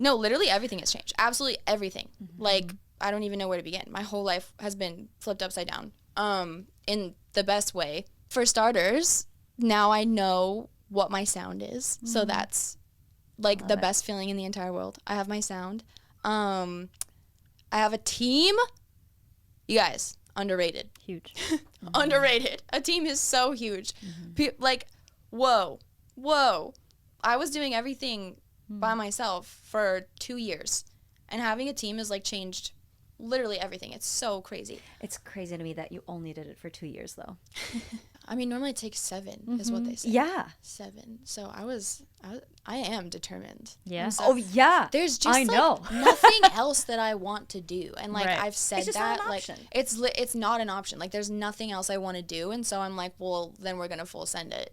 No, literally everything has changed. Absolutely everything. Like, I don't even know where to begin. My whole life has been flipped upside down in the best way. For starters, now I know what my sound is. So that's, like, the best feeling in the entire world. I have my sound. I have a team. You guys, underrated. Huge. Underrated. A team is so huge. Like, whoa. I was doing everything by myself for 2 years. And having a team has, like, changed literally everything. It's so crazy. It's crazy to me that you only did it for 2 years, though. I mean, normally it takes 7 is what they say. Yeah. 7. So I am determined. Yeah. So Oh, yeah. there's just I know. nothing else that I want to do. And like Right. I've said It's just that not an like option. it's not an option. Like there's nothing else I want to do, and so I'm like, well, then we're going to full send it.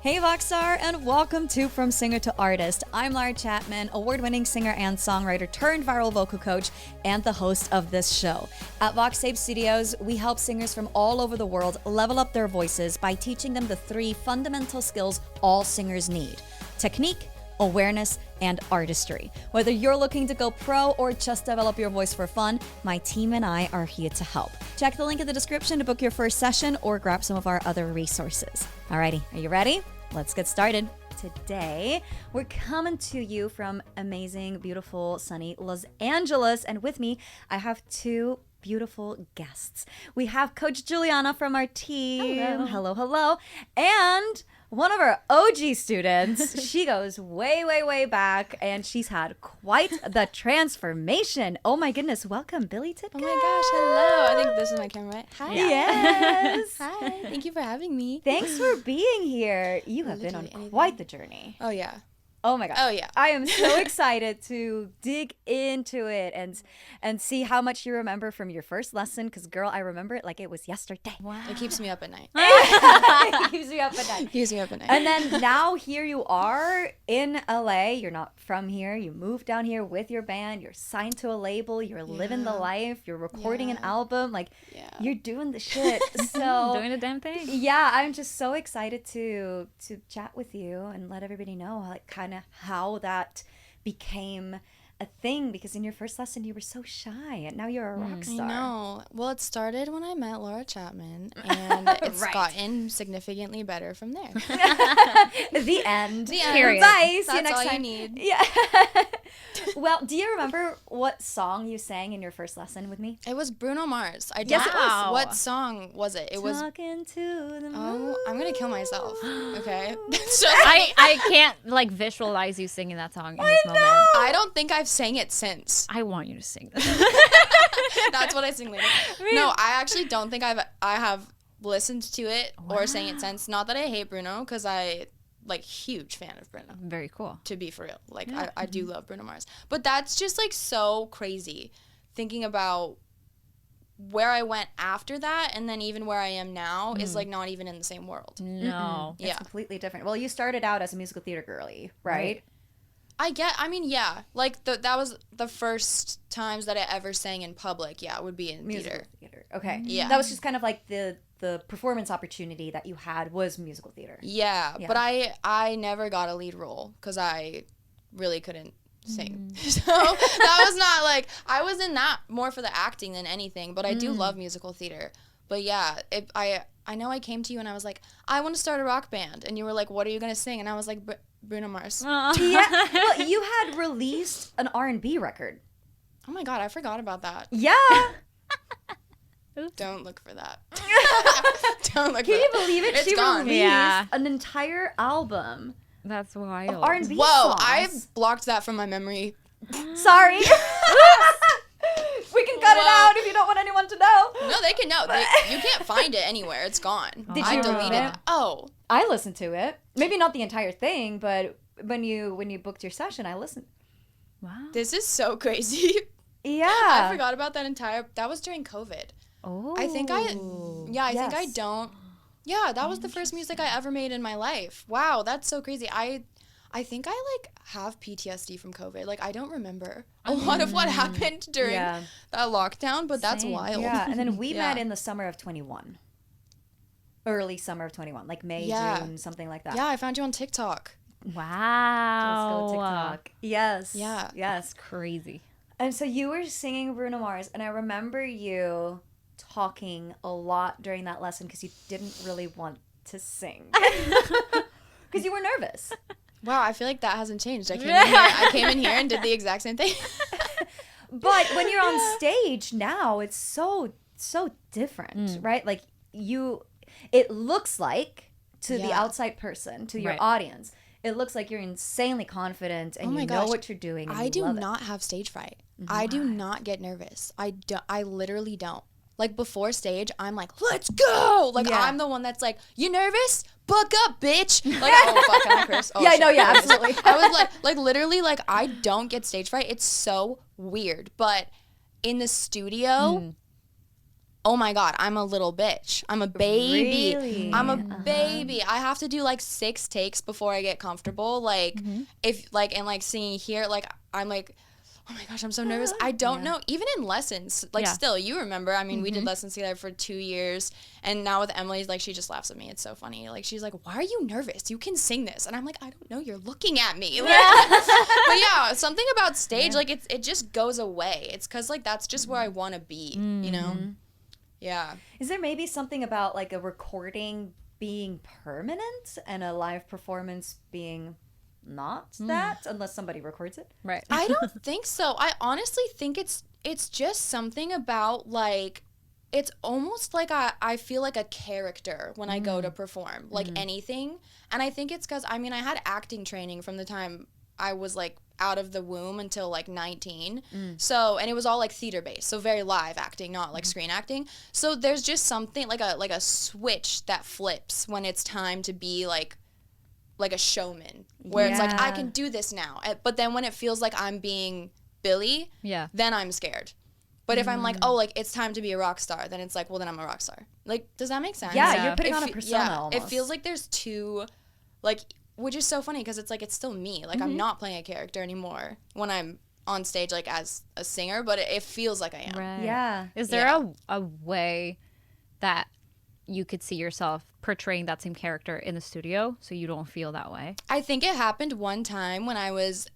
Hey Voxstar, and welcome to From Singer to Artist. I'm Lara Chapman, award-winning singer and songwriter turned viral vocal coach and the host of this show. At VoxTape Studios, we help singers from all over the world level up their voices by teaching them the 3 fundamental skills all singers need: technique, awareness, and artistry. Whether you're looking to go pro or just develop your voice for fun, my team and I are here to help. Check the link in the description to book your first session or grab some of our other resources. Alrighty, are you ready? Let's get started. Today, we're coming to you from amazing, beautiful, sunny Los Angeles, and with me, I have 2 beautiful guests. We have Coach Juliana from our team. Hello. And one of our OG students. She goes way back, and she's had quite the transformation. Oh my goodness. Welcome, Billy Titko. Oh my gosh, hello. I think this is my camera, right? Hi. Yes. Hi. Thank you for having me. Thanks for being here. You have been on Literally anything. quite the journey. Oh yeah. Oh my gosh. Oh, yeah. I am so excited to dig into it and see how much you remember from your first lesson, because girl, I remember it like it was yesterday. Wow. It keeps me up at night. It keeps me up at night. Keeps me up at night. And then now here you are in LA. You're not from here. You moved down here with your band. You're signed to a label. You're living the life. You're recording an album. Like, you're doing the shit. So Doing a damn thing. yeah, I'm just so excited to chat with you and let everybody know like kind of how that became a thing, because in your first lesson you were so shy and now you're a rock star. I know. Well, it started when I met Lara Chapman, and it's Right. gotten significantly better from there. The end. The end. Period. Bye. See you That's next all time. you need. Yeah. Well, do you remember what song you sang in your first lesson with me? It was Bruno Mars. I Yes, don't- it was. What song was it? It was. Talking to the moon. Oh, I'm gonna kill myself. Okay. It's just, I can't like visualize you singing that song in this moment. I don't think I've sang it since. I want you to sing this. That's what I sing later. No, I actually don't think I have listened to it or sang it since. Not that I hate Bruno, because I like huge fan of Bruno. Very cool. To be for real, like I do love Bruno Mars, but that's just like so crazy thinking about where I went after that, and then even where I am now is like not even in the same world. No. It's Yeah. completely different. Well, you started out as a musical theater girly, right? I mean, yeah, like that was the first times that I ever sang in public. Yeah, would be in Musical theater. Okay. Yeah. That was just kind of like the performance opportunity that you had was musical theater. Yeah, but I never got a lead role because I really couldn't sing. So that was not like, I was in that more for the acting than anything, but I do love musical theater. But yeah, I know I came to you and I was like, I want to start a rock band. And you were like, what are you going to sing? And I was like, Bruno Mars. Yeah. Well, you had released an R&B record. Oh my God, I forgot about that. Yeah. Don't look for that. Don't look Can for you that. believe it? It's She gone. released Yeah. an entire album That's of wild. R&B Whoa, songs. I blocked that from my memory. Sorry. We can cut it Whoa. out if you don't want anyone to know. No, they can know. You can't find it anywhere. It's gone. Did I you deleted remember? it. Oh. I listened to it. Maybe not the entire thing, but when you booked your session, I listened. Wow. This is so crazy. Yeah. I forgot about that was during COVID. Oh. I think I Yes. don't. Yeah, that was the first music I ever made in my life. Wow, that's so crazy. I think I like have PTSD from COVID. Like I don't remember a lot of what happened during Yeah. that lockdown, but that's Same. wild. Yeah, and then we Yeah. met in the summer of 21. early summer of 21, like May, Yeah. June, something like that. Yeah, I found you on TikTok. Wow. Let's go TikTok. Yes. Yeah. Yes. Crazy. And so you were singing Bruno Mars, and I remember you talking a lot during that lesson because you didn't really want to sing because you were nervous. Wow, I feel like that hasn't changed. I came in here and did the exact same thing. But when you're on stage now, it's so different, right? Like it looks like to the Yeah. outside person, to your Right. audience, it looks like you're insanely confident and Oh my you know gosh. what you're doing. And I you do love not have stage fright. I do not get nervous. I literally don't. Like before stage, I'm like, let's go. Like Yeah. I'm the one that's like, you nervous? Buck up, bitch. Like, oh fuck, can I curse? Oh, Yeah, shit. no, yeah, absolutely. I was like literally, like I don't get stage fright. It's so weird. But in the studio, oh my God, I'm a little bitch. I'm a baby. Really? I'm a baby. I have to do like 6 takes before I get comfortable. Like if like and like singing here, like I'm like, oh my gosh, I'm so nervous. I don't know. Even in lessons, like Yeah. still, you remember, I mean, we did lessons together for 2 years. And now with Emily, like she just laughs at me. It's so funny. Like she's like, why are you nervous? You can sing this. And I'm like, I don't know. You're looking at me. Like, but yeah, something about stage, like it just goes away. It's because like that's just where I want to be, you know? Yeah. Is there maybe something about like a recording being permanent and a live performance being not that, unless somebody records it? Right. I don't think so. I honestly think it's just something about like it's almost like I feel like a character when I go to perform, like anything. And I think it's because I mean I had acting training from the time I was like out of the womb until like 19. So and it was all like theater based, so very live acting, not like screen acting. So there's just something like a switch that flips when it's time to be like a showman, where it's like I Yeah. can do this now. But then when it feels like I'm being Billy, Yeah. then I'm scared. But if I'm like, oh, like it's time to be a rock star, then it's like, well, then I'm a rock star. Like, does that make sense? Yeah, Yeah. you're putting It on a fe- persona yeah, almost. It feels like there's two, like, which is so funny because it's like it's still me. Like I'm not playing a character anymore when I'm on stage like as a singer, but it feels like I am. Right. Yeah. Is there Yeah. a way that you could see yourself portraying that same character in the studio so you don't feel that way? I think it happened one time when I was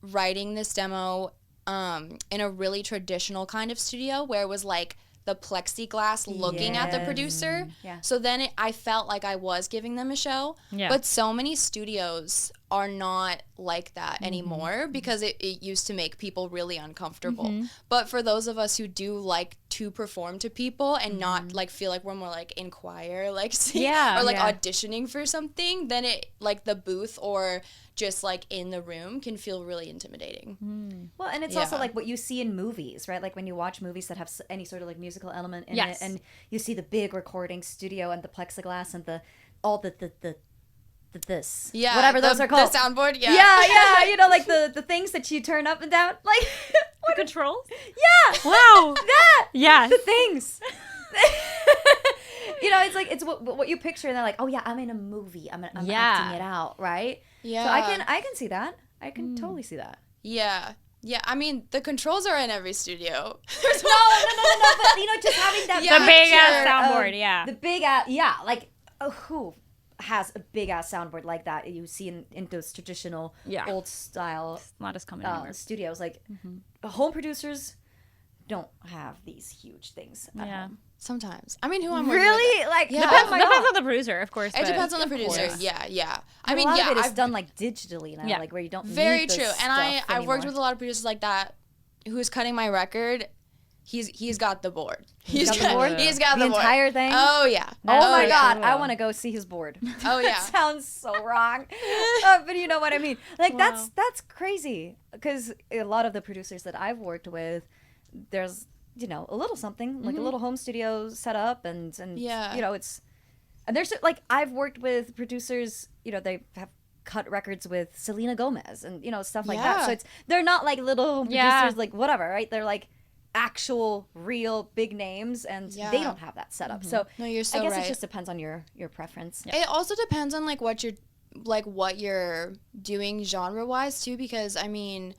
writing this demo in a really traditional kind of studio where it was like the plexiglass looking at the Yes. producer. Yeah. So then I felt like I was giving them a show. Yeah. But so many studios are not like that anymore because it used to make people really uncomfortable. But for those of us who do like to perform to people and not like feel like we're more like in choir, like Yeah, or like yeah. auditioning for something, then it like the booth or just like in the room can feel really intimidating. Well, and it's also Yeah. like what you see in movies, right? Like when you watch movies that have any sort of like musical element in Yes. it, and you see the big recording studio and the plexiglass and all the this, Yeah, whatever those are called. The soundboard, yeah. yeah, you know, like the things that you turn up and down, like The controls? yeah, Wow. that Yeah. the things. You know, it's like it's what you picture, and they're like, oh yeah, I'm in a movie. I'm Yeah. acting it out, right? Yeah. So I can see that. I can totally see that. Yeah. Yeah, I mean, the controls are in every studio. No, but you know, just having that Yeah, The big ass picture soundboard, of yeah. the big ass, yeah, like who has a big ass soundboard like that you see in those traditional Yeah. old style Not as common anymore. studios? Like home producers don't have these huge things at Yeah. home. Sometimes. I mean, who I'm working with- Really? Like Yeah. Depends, oh my depends God. on the producer, of course. It but- depends on the Of producer. course. Yeah, yeah. I I mean, a lot yeah, of it is I've done like digitally now, Yeah. like where you don't very need the true. And stuff I've worked anymore. with a lot of producers like that who's cutting my record. He's got the board. He's got the board? He's got The the board. entire thing? Oh yeah. Oh my yeah. God, cool. I want to go see his board. Oh yeah. Sounds so wrong, but you know what I mean. Like Wow. that's crazy because a lot of the producers that I've worked with, there's a little something like a little home studio set up and Yeah. it's and there's like I've worked with producers, they have cut records with Selena Gomez and stuff like that. Yeah. So they're not like little home Yeah. producers like whatever, right? They're like actual real big names and Yeah. they don't have that set up. So No, you're so I guess right. it just depends on your preference. It also depends on like what you're doing genre wise too, because I mean,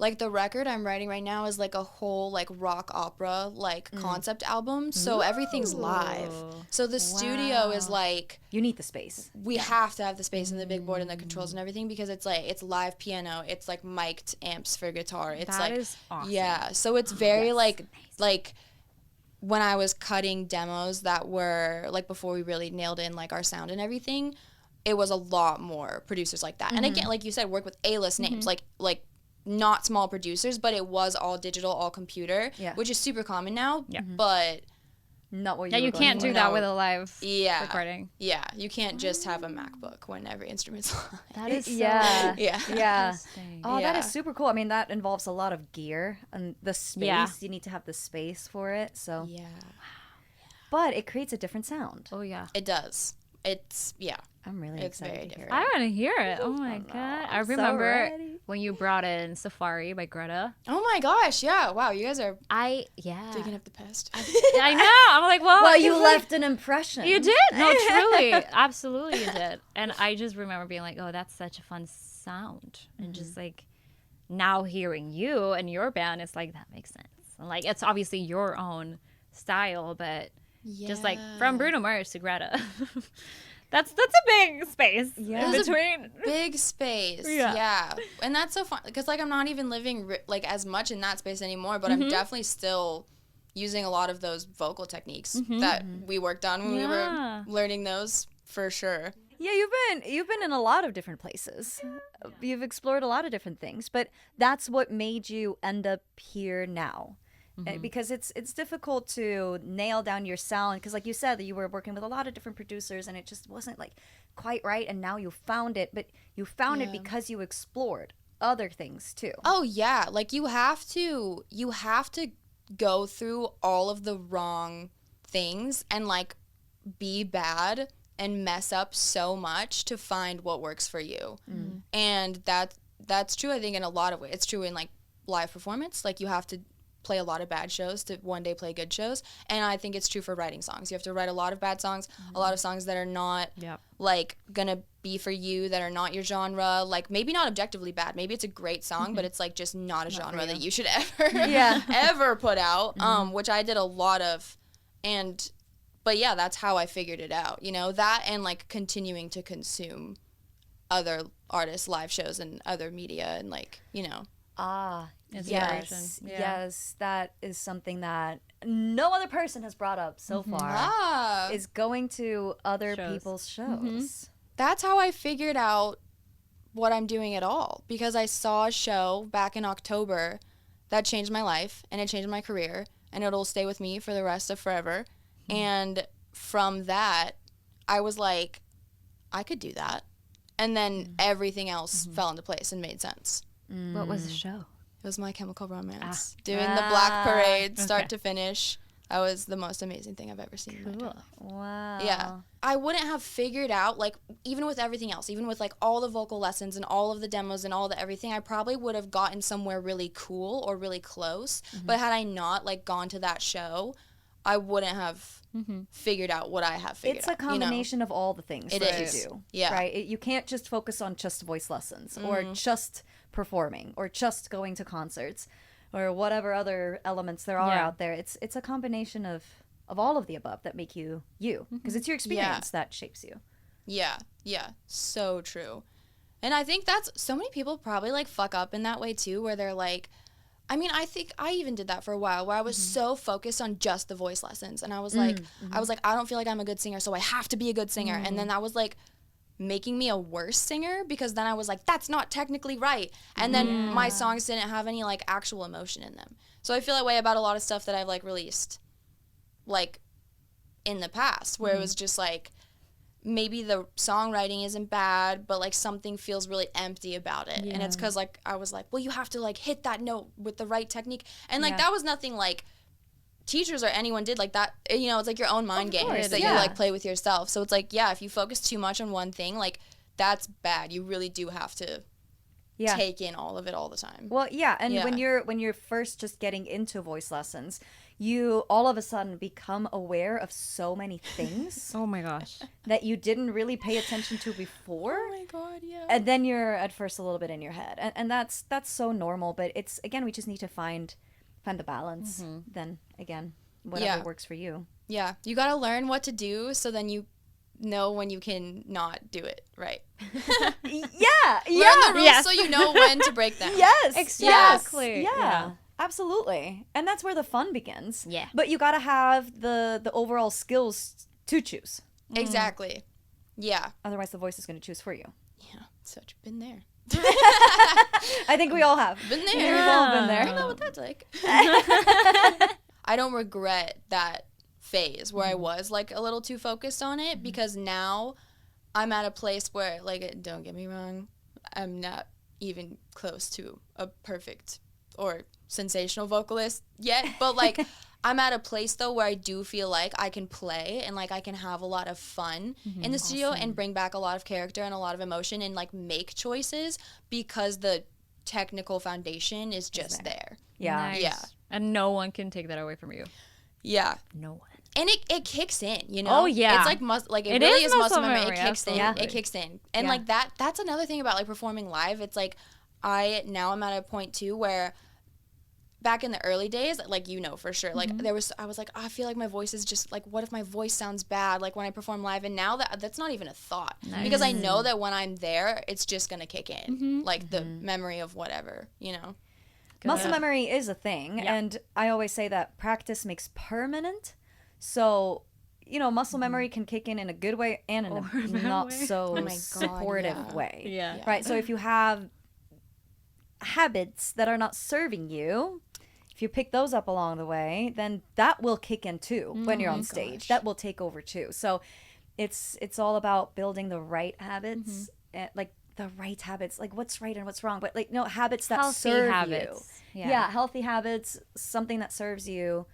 Like the record I'm writing right now is like a whole like rock opera like concept album. So everything's live. So the studio is like You need the space. we have to have the space and the big board and the controls and everything because it's like it's live piano, it's like mic'd amps for guitar. It's That like is awesome. yeah. So it's very like when I was cutting demos that were like before we really nailed in like our sound and everything, it was a lot more producers like that. And again, like you said, work with A-list names, like not small producers, but it was all digital, all computer, which is super common now. Yeah. But not what you. Yeah, you can't do that with a live yeah recording. Yeah, you can't just have a MacBook when every instrument's live. That is so yeah. Yeah. Oh, Yeah. that is super cool. I mean, that involves a lot of gear and the space. Yeah. You need to have the space for it. So, Yeah. but it creates a different sound. Oh yeah. It does. It's I'm really It's excited very to hear different. it. I want to hear it. Oh my god. I I'm so remember ready. when you brought in Safari by Greta. Oh my gosh, yeah. Wow, you guys are Yeah. digging up the past. I know. I'm like, well, Well, you it's left an impression. You did. No, truly. Absolutely you did. And I just remember being like, oh, that's such a fun sound. And just like now hearing you and your band, it's like, that makes sense. And like, it's obviously your own style, but just like from Bruno Mars to Greta. That's a big space in There's a between. big space. Yeah. And that's so fun because like I'm not even living like as much in that space anymore, but I'm definitely still using a lot of those vocal techniques that we worked on when we were learning those for sure. Yeah, you've been in a lot of different places. You've explored a lot of different things, but that's what made you end up here now. Because it's difficult to nail down your sound because like you said that you were working with a lot of different producers and it just wasn't like quite right, and now you found it, but you found it because you explored other things too. Oh yeah, like you have to go through all of the wrong things and like be bad and mess up so much to find what works for you. And that's true I think in a lot of ways. It's true in like live performance, like you have to play a lot of bad shows to one day play good shows, and I think it's true for writing songs. You have to write a lot of bad songs, a lot of songs that are not like gonna be for you, that are not your genre, like maybe not objectively bad, maybe it's a great song but it's like just not a genre that you should ever ever put out, which I did a lot of. But yeah, that's how I figured it out, you know, that and like continuing to consume other artists' live shows and other media and like, you know. Yes, that is something that no other person has brought up so far. Is going to other people's shows. That's how I figured out what I'm doing at all, because I saw a show back in October that changed my life and it changed my career and it'll stay with me for the rest of forever. And from that, I was like, I could do that. And then everything else fell into place and made sense. What was the show? It was My Chemical Romance. Doing the Black Parade, start to finish. That was the most amazing thing I've ever seen in my life. Wow. Yeah. I wouldn't have figured out, like, even with everything else, even with, like, all the vocal lessons and all of the demos and all the everything, I probably would have gotten somewhere really cool or really close. But had I not, like, gone to that show, I wouldn't have figured out what I have figured out. It's a combination of all the things It that is. you do. Yeah. Right? You can't just focus on just voice lessons or just performing or just going to concerts or whatever other elements there are out there. It's a combination of all of the above that make you because it's your experience that shapes you. Yeah. So true. And I think that's, so many people probably, like, fuck up in that way, too, where they're like, I mean, I think I even did that for a while where I was so focused on just the voice lessons. And I was like, I don't feel like I'm a good singer, so I have to be a good singer. And then that was like making me a worse singer because then I was like, that's not technically right. And then my songs didn't have any like actual emotion in them. So I feel that way about a lot of stuff that I've like released like in the past where it was just like, maybe the songwriting isn't bad, but like something feels really empty about it. And it's because like I was like, well, you have to like hit that note with the right technique. And like that was nothing like teachers or anyone did like that. You know, it's like your own mind games that you like play with yourself. So it's like, yeah, if you focus too much on one thing, like that's bad. You really do have to take in all of it all the time. Well, and when you're first just getting into voice lessons, you all of a sudden become aware of so many things Oh my gosh. that you didn't really pay attention to before. Oh my God, yeah. And then you're at first a little bit in your head. And that's so normal, but it's, again, we just need to find the balance. Then again, whatever works for you. Yeah, you got to learn what to do so then you know when you can not do it, right? Yeah. Learn the rules so you know when to break them. Yes. Exactly. Yes. Yeah. Yeah. Absolutely. And that's where the fun begins. Yeah. But you got to have the overall skills to choose. Exactly. Yeah. Otherwise, the voice is going to choose for you. Yeah. Such been there. I think we all have. Been there. We've all been I there. don't know what that's like. I don't regret that phase where I was like a little too focused on it because now I'm at a place where, like, don't get me wrong, I'm not even close to a perfect or sensational vocalist yet, but like I'm at a place though where I do feel like I can play and like I can have a lot of fun in the studio and bring back a lot of character and a lot of emotion and like make choices because the technical foundation is just there. Yeah. Nice. Yeah. And no one can take that away from you. Yeah. No one. And it kicks in, you know? Oh, yeah. It's like it It really is is muscle muscle memory. memory, It kicks in. absolutely. It kicks in. And Yeah. like that's another thing about like performing live. It's like I'm at a point too where back in the early days, like, you know, for sure, like I was like, oh, I feel like my voice is just like, what if my voice sounds bad like when I perform live? And now that's not even a thought because I know that when I'm there, it's just gonna kick in, like the memory of whatever, you know. Muscle memory is a thing. Yeah. And I always say that practice makes permanent. So, you know, muscle memory can kick in a good way and in a not way. so Oh my God, supportive yeah. way. Yeah. Yeah. Right. So if you have habits that are not serving you, if you pick those up along the way, then that will kick in too when you're on stage. gosh. That will take over too. So it's all about building the right habits, like the right habits, like what's right and what's wrong, but like, no, habits that Healthy serve habits. you. Yeah. Healthy habits, something that serves you,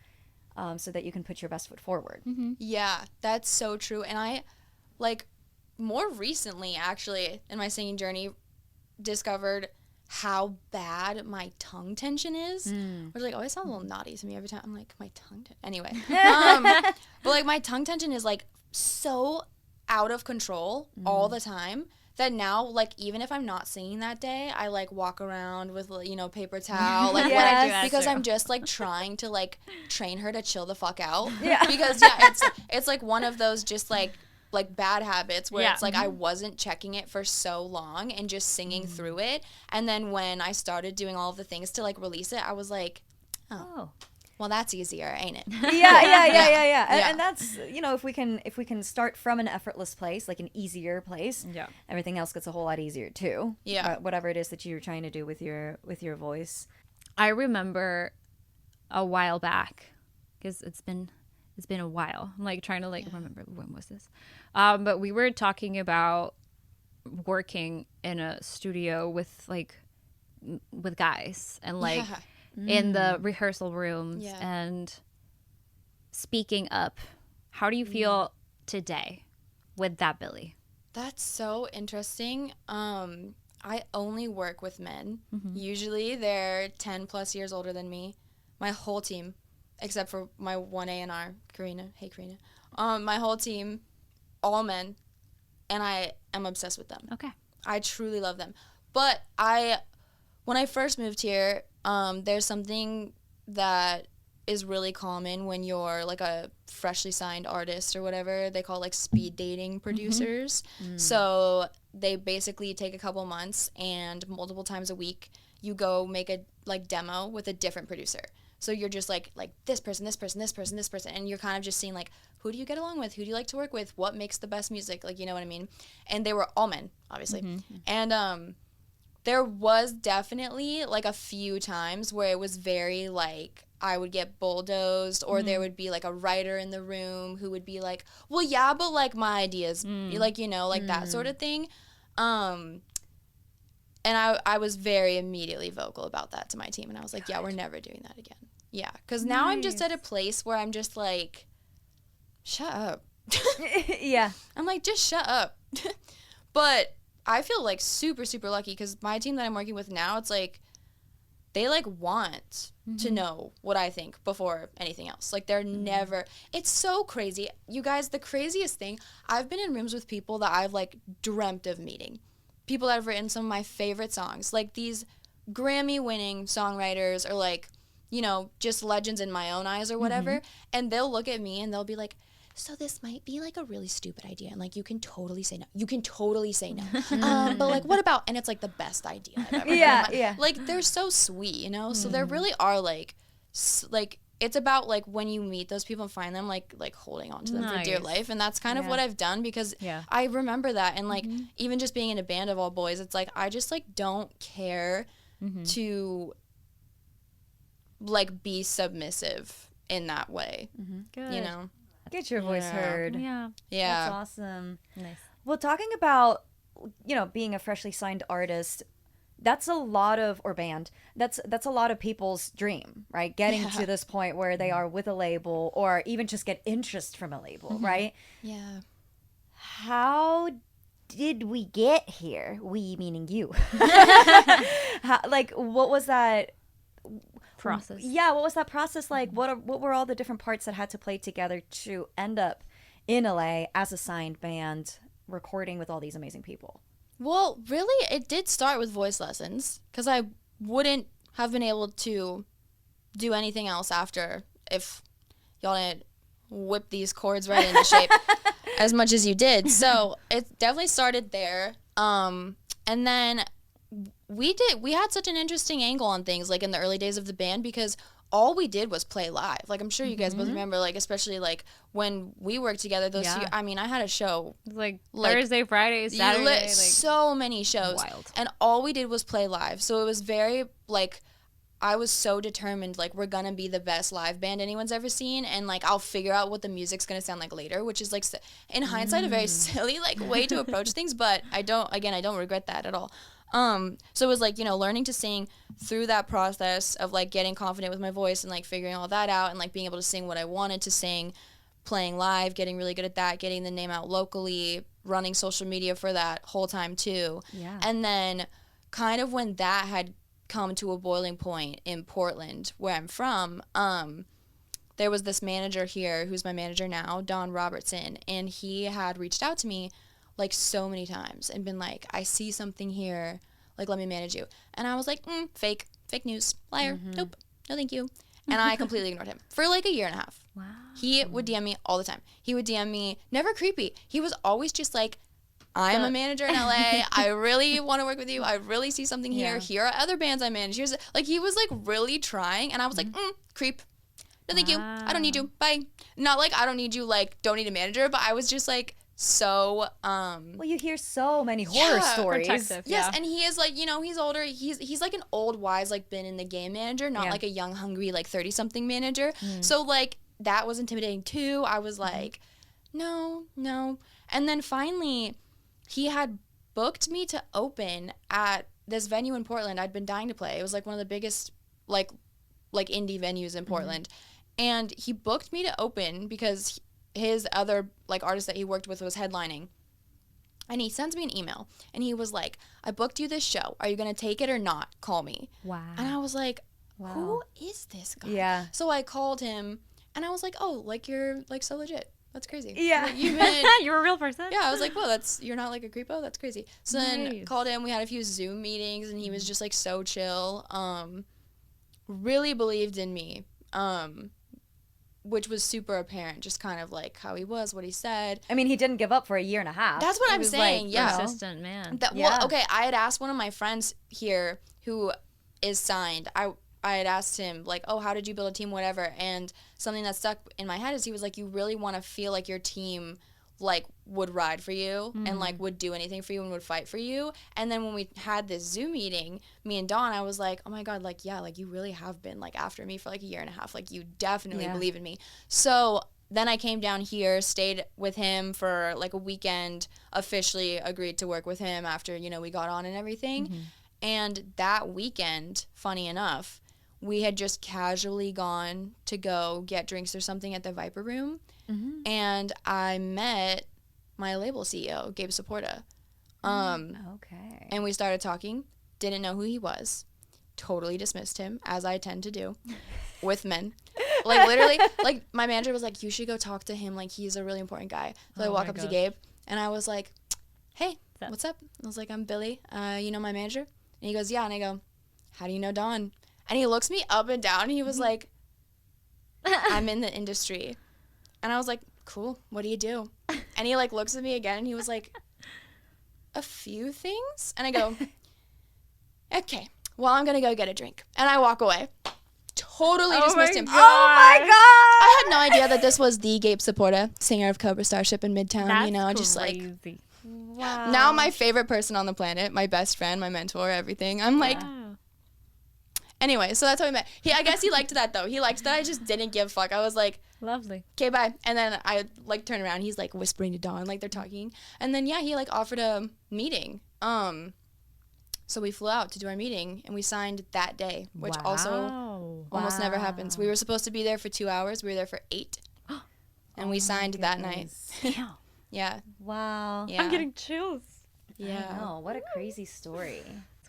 so that you can put your best foot forward. Yeah, that's so true. And I, like, more recently, actually, in my singing journey, discovered how bad my tongue tension is. I was like, oh, it sounds a little naughty to me every time. I'm like, my tongue anyway. But, like, my tongue tension is, like, so out of control all the time that now, like, even if I'm not singing that day, I, like, walk around with, you know, paper towel, like, Yes. because I'm just, like, trying to, like, train her to chill the fuck out. Yeah. Because, yeah, it's like, one of those just, like bad habits where Yeah. it's, like, I wasn't checking it for so long and just singing through it. And then when I started doing all of the things to, like, release it, I was like, Oh. well, that's easier, ain't it? Yeah. And that's, you know, if we can start from an effortless place, like an easier place, Yeah. everything else gets a whole lot easier too. Yeah. Whatever it is that you're trying to do with your voice. I remember a while back, because it's been a while. I'm like trying to remember when was this, but we were talking about working in a studio with guys and like in the rehearsal rooms and speaking up. How do you feel today with that, Billy? That's so interesting. I only work with men. Usually they're 10 plus years older than me. My whole team, except for my one A&R, Karina. Hey, Karina. My whole team, all men, and I am obsessed with them. Okay. I truly love them. But when I first moved here, there's something that is really common when you're like a freshly signed artist or whatever. They call it like speed dating producers. So they basically take a couple months and multiple times a week you go make a like demo with a different producer. So you're just like this person, this person, this person, this person, and you're kind of just seeing like, who do you get along with? Who do you like to work with? What makes the best music? Like, you know what I mean? And they were all men, obviously. And there was definitely like a few times where it was very like I would get bulldozed, or there would be like a writer in the room who would be like, well, yeah, but like my ideas, like, you know, like that sort of thing. And I was very immediately vocal about that to my team. And I was like, yeah, we're never doing that again. Yeah. Because now I'm just at a place where I'm just like, shut up. Yeah. I'm like, just shut up. But I feel like super, super lucky because my team that I'm working with now, it's like, they like want to know what I think before anything else. Like they're never, it's so crazy. You guys, the craziest thing, I've been in rooms with people that I've like dreamt of meeting. People that have written some of my favorite songs, like these Grammy winning songwriters or like, you know, just legends in my own eyes or whatever. And they'll look at me and they'll be like, so this might be like a really stupid idea, and like you can totally say no. You can totally say no. But like, what about? And it's like the best idea I've ever heard. Yeah. Like they're so sweet, you know. So there really are like it's about like when you meet those people and find them like holding on to them for dear life, and that's kind of what I've done because I remember that, and like even just being in a band of all boys, it's like I just like don't care to like be submissive in that way. Good. You know. Get your voice heard. Yeah. That's awesome. Nice. Well, talking about, you know, being a freshly signed artist, that's a lot of, or band, that's a lot of people's dream, right? Getting to this point where they are with a label or even just get interest from a label, right? Yeah. How did we get here? We meaning you. Like, what was that Process. Yeah, what was that process like? What were all the different parts that had to play together to end up in LA as a signed band, recording with all these amazing people? Well, really, it did start with voice lessons because I wouldn't have been able to do anything else after if y'all didn't whip these chords right into shape as much as you did. So it definitely started there. And then we had such an interesting angle on things like in the early days of the band because all we did was play live. Like I'm sure you guys both remember, like especially like when we worked together those few, I mean I had a show like Thursday, Friday, Saturday, like so many shows. Wild. And all we did was play live. So it was very like I was so determined like we're gonna be the best live band anyone's ever seen, and like I'll figure out what the music's gonna sound like later, which is like in hindsight a very silly like way to approach things, but I don't regret that at all. So it was like, you know, learning to sing through that process of like getting confident with my voice and like figuring all that out and like being able to sing what I wanted to sing, playing live, getting really good at that, getting the name out locally, running social media for that whole time too. Yeah. And then kind of when that had come to a boiling point in Portland, where I'm from, there was this manager here who's my manager now, Don Robertson, and he had reached out to me like so many times and been like, I see something here, like let me manage you. And I was like, fake news, liar, nope, no thank you. And I completely ignored him for like a year and a half. wow. He would DM me all the time. He would DM me, never creepy. He was always just like, I'm a manager in LA. I really want to work with you. I really see something here. Yeah. Here are other bands I manage. Here's like he was like really trying, and I was like, creep. No, thank you. I don't need you. Bye. Not like I don't need you. Like don't need a manager, but I was just like so. Well, you hear so many horror stories. Protective. Yes, and he is like, you know, he's older. He's like an old, wise, like been in the game manager, not like a young, hungry, like 30-something manager. So like that was intimidating too. I was like, no. And then finally, he had booked me to open at this venue in Portland. I'd been dying to play. It was like one of the biggest like indie venues in Portland. And he booked me to open because his other like artist that he worked with was headlining. And he sends me an email and he was like, I booked you this show. Are you going to take it or not? Call me. Wow. And I was like, who is this guy? Yeah. So I called him and I was like, oh, like you're like so legit. That's crazy. Yeah. Like, you've been, You're a real person. yeah, I was like, well, you're not like a creepo. That's crazy. So then Nice. called him. We had a few Zoom meetings and he was just like so chill. Really believed in me. Which was super apparent, just kind of like how he was, what he said. I mean, he didn't give up for a year and a half. That's what He I'm was saying, like, yeah. Persistent man. Well, okay, I had asked one of my friends here who is signed. I had asked him, like, oh, how did you build a team, whatever. And something that stuck in my head is he was like, you really want to feel like your team, like, would ride for you and, like, would do anything for you and would fight for you. And then when we had this Zoom meeting, me and Dawn, I was like, oh, my God, like, yeah, like, you really have been, like, after me for, like, a year and a half. Like, you definitely believe in me. So then I came down here, stayed with him for, like, a weekend, officially agreed to work with him after, you know, we got on and everything. And that weekend, funny enough, we had just casually gone to go get drinks or something at the Viper Room. And I met my label CEO, Gabe Saporta. Okay. And we started talking, didn't know who he was. totally dismissed him, as I tend to do with men. Like, literally, like, my manager was like, you should go talk to him. Like, he's a really important guy. So I walk up to Gabe, and I was like, hey, what's up? I was like, I'm Billy. You know my manager? And he goes, yeah. And I go, how do you know Dawn? And he looks me up and down, and he was like, I'm in the industry. And I was like, cool. What do you do? And he, like, looks at me again, and he was like, a few things. And I go, okay, well, I'm going to go get a drink. And I walk away. Totally dismissed him. Oh my God! I had no idea that this was the Gabe Supporta, singer of Cobra Starship in Midtown. That's you know, crazy. just like, Wow. now my favorite person on the planet, my best friend, my mentor, everything. I'm like, anyway, so that's how we met. I guess he liked that, though. He liked that I just didn't give a fuck. I was like, Lovely. okay, bye. And then I, like, turn around. He's, like, whispering to Dawn, like, they're talking. And then, yeah, he, like, offered a meeting. So we flew out to do our meeting, and we signed that day, which also almost never happens. We were supposed to be there for 2 hours. We were there for 8. And we signed that night. Yeah. Wow. Yeah. I'm getting chills. Yeah. I know. What a crazy story.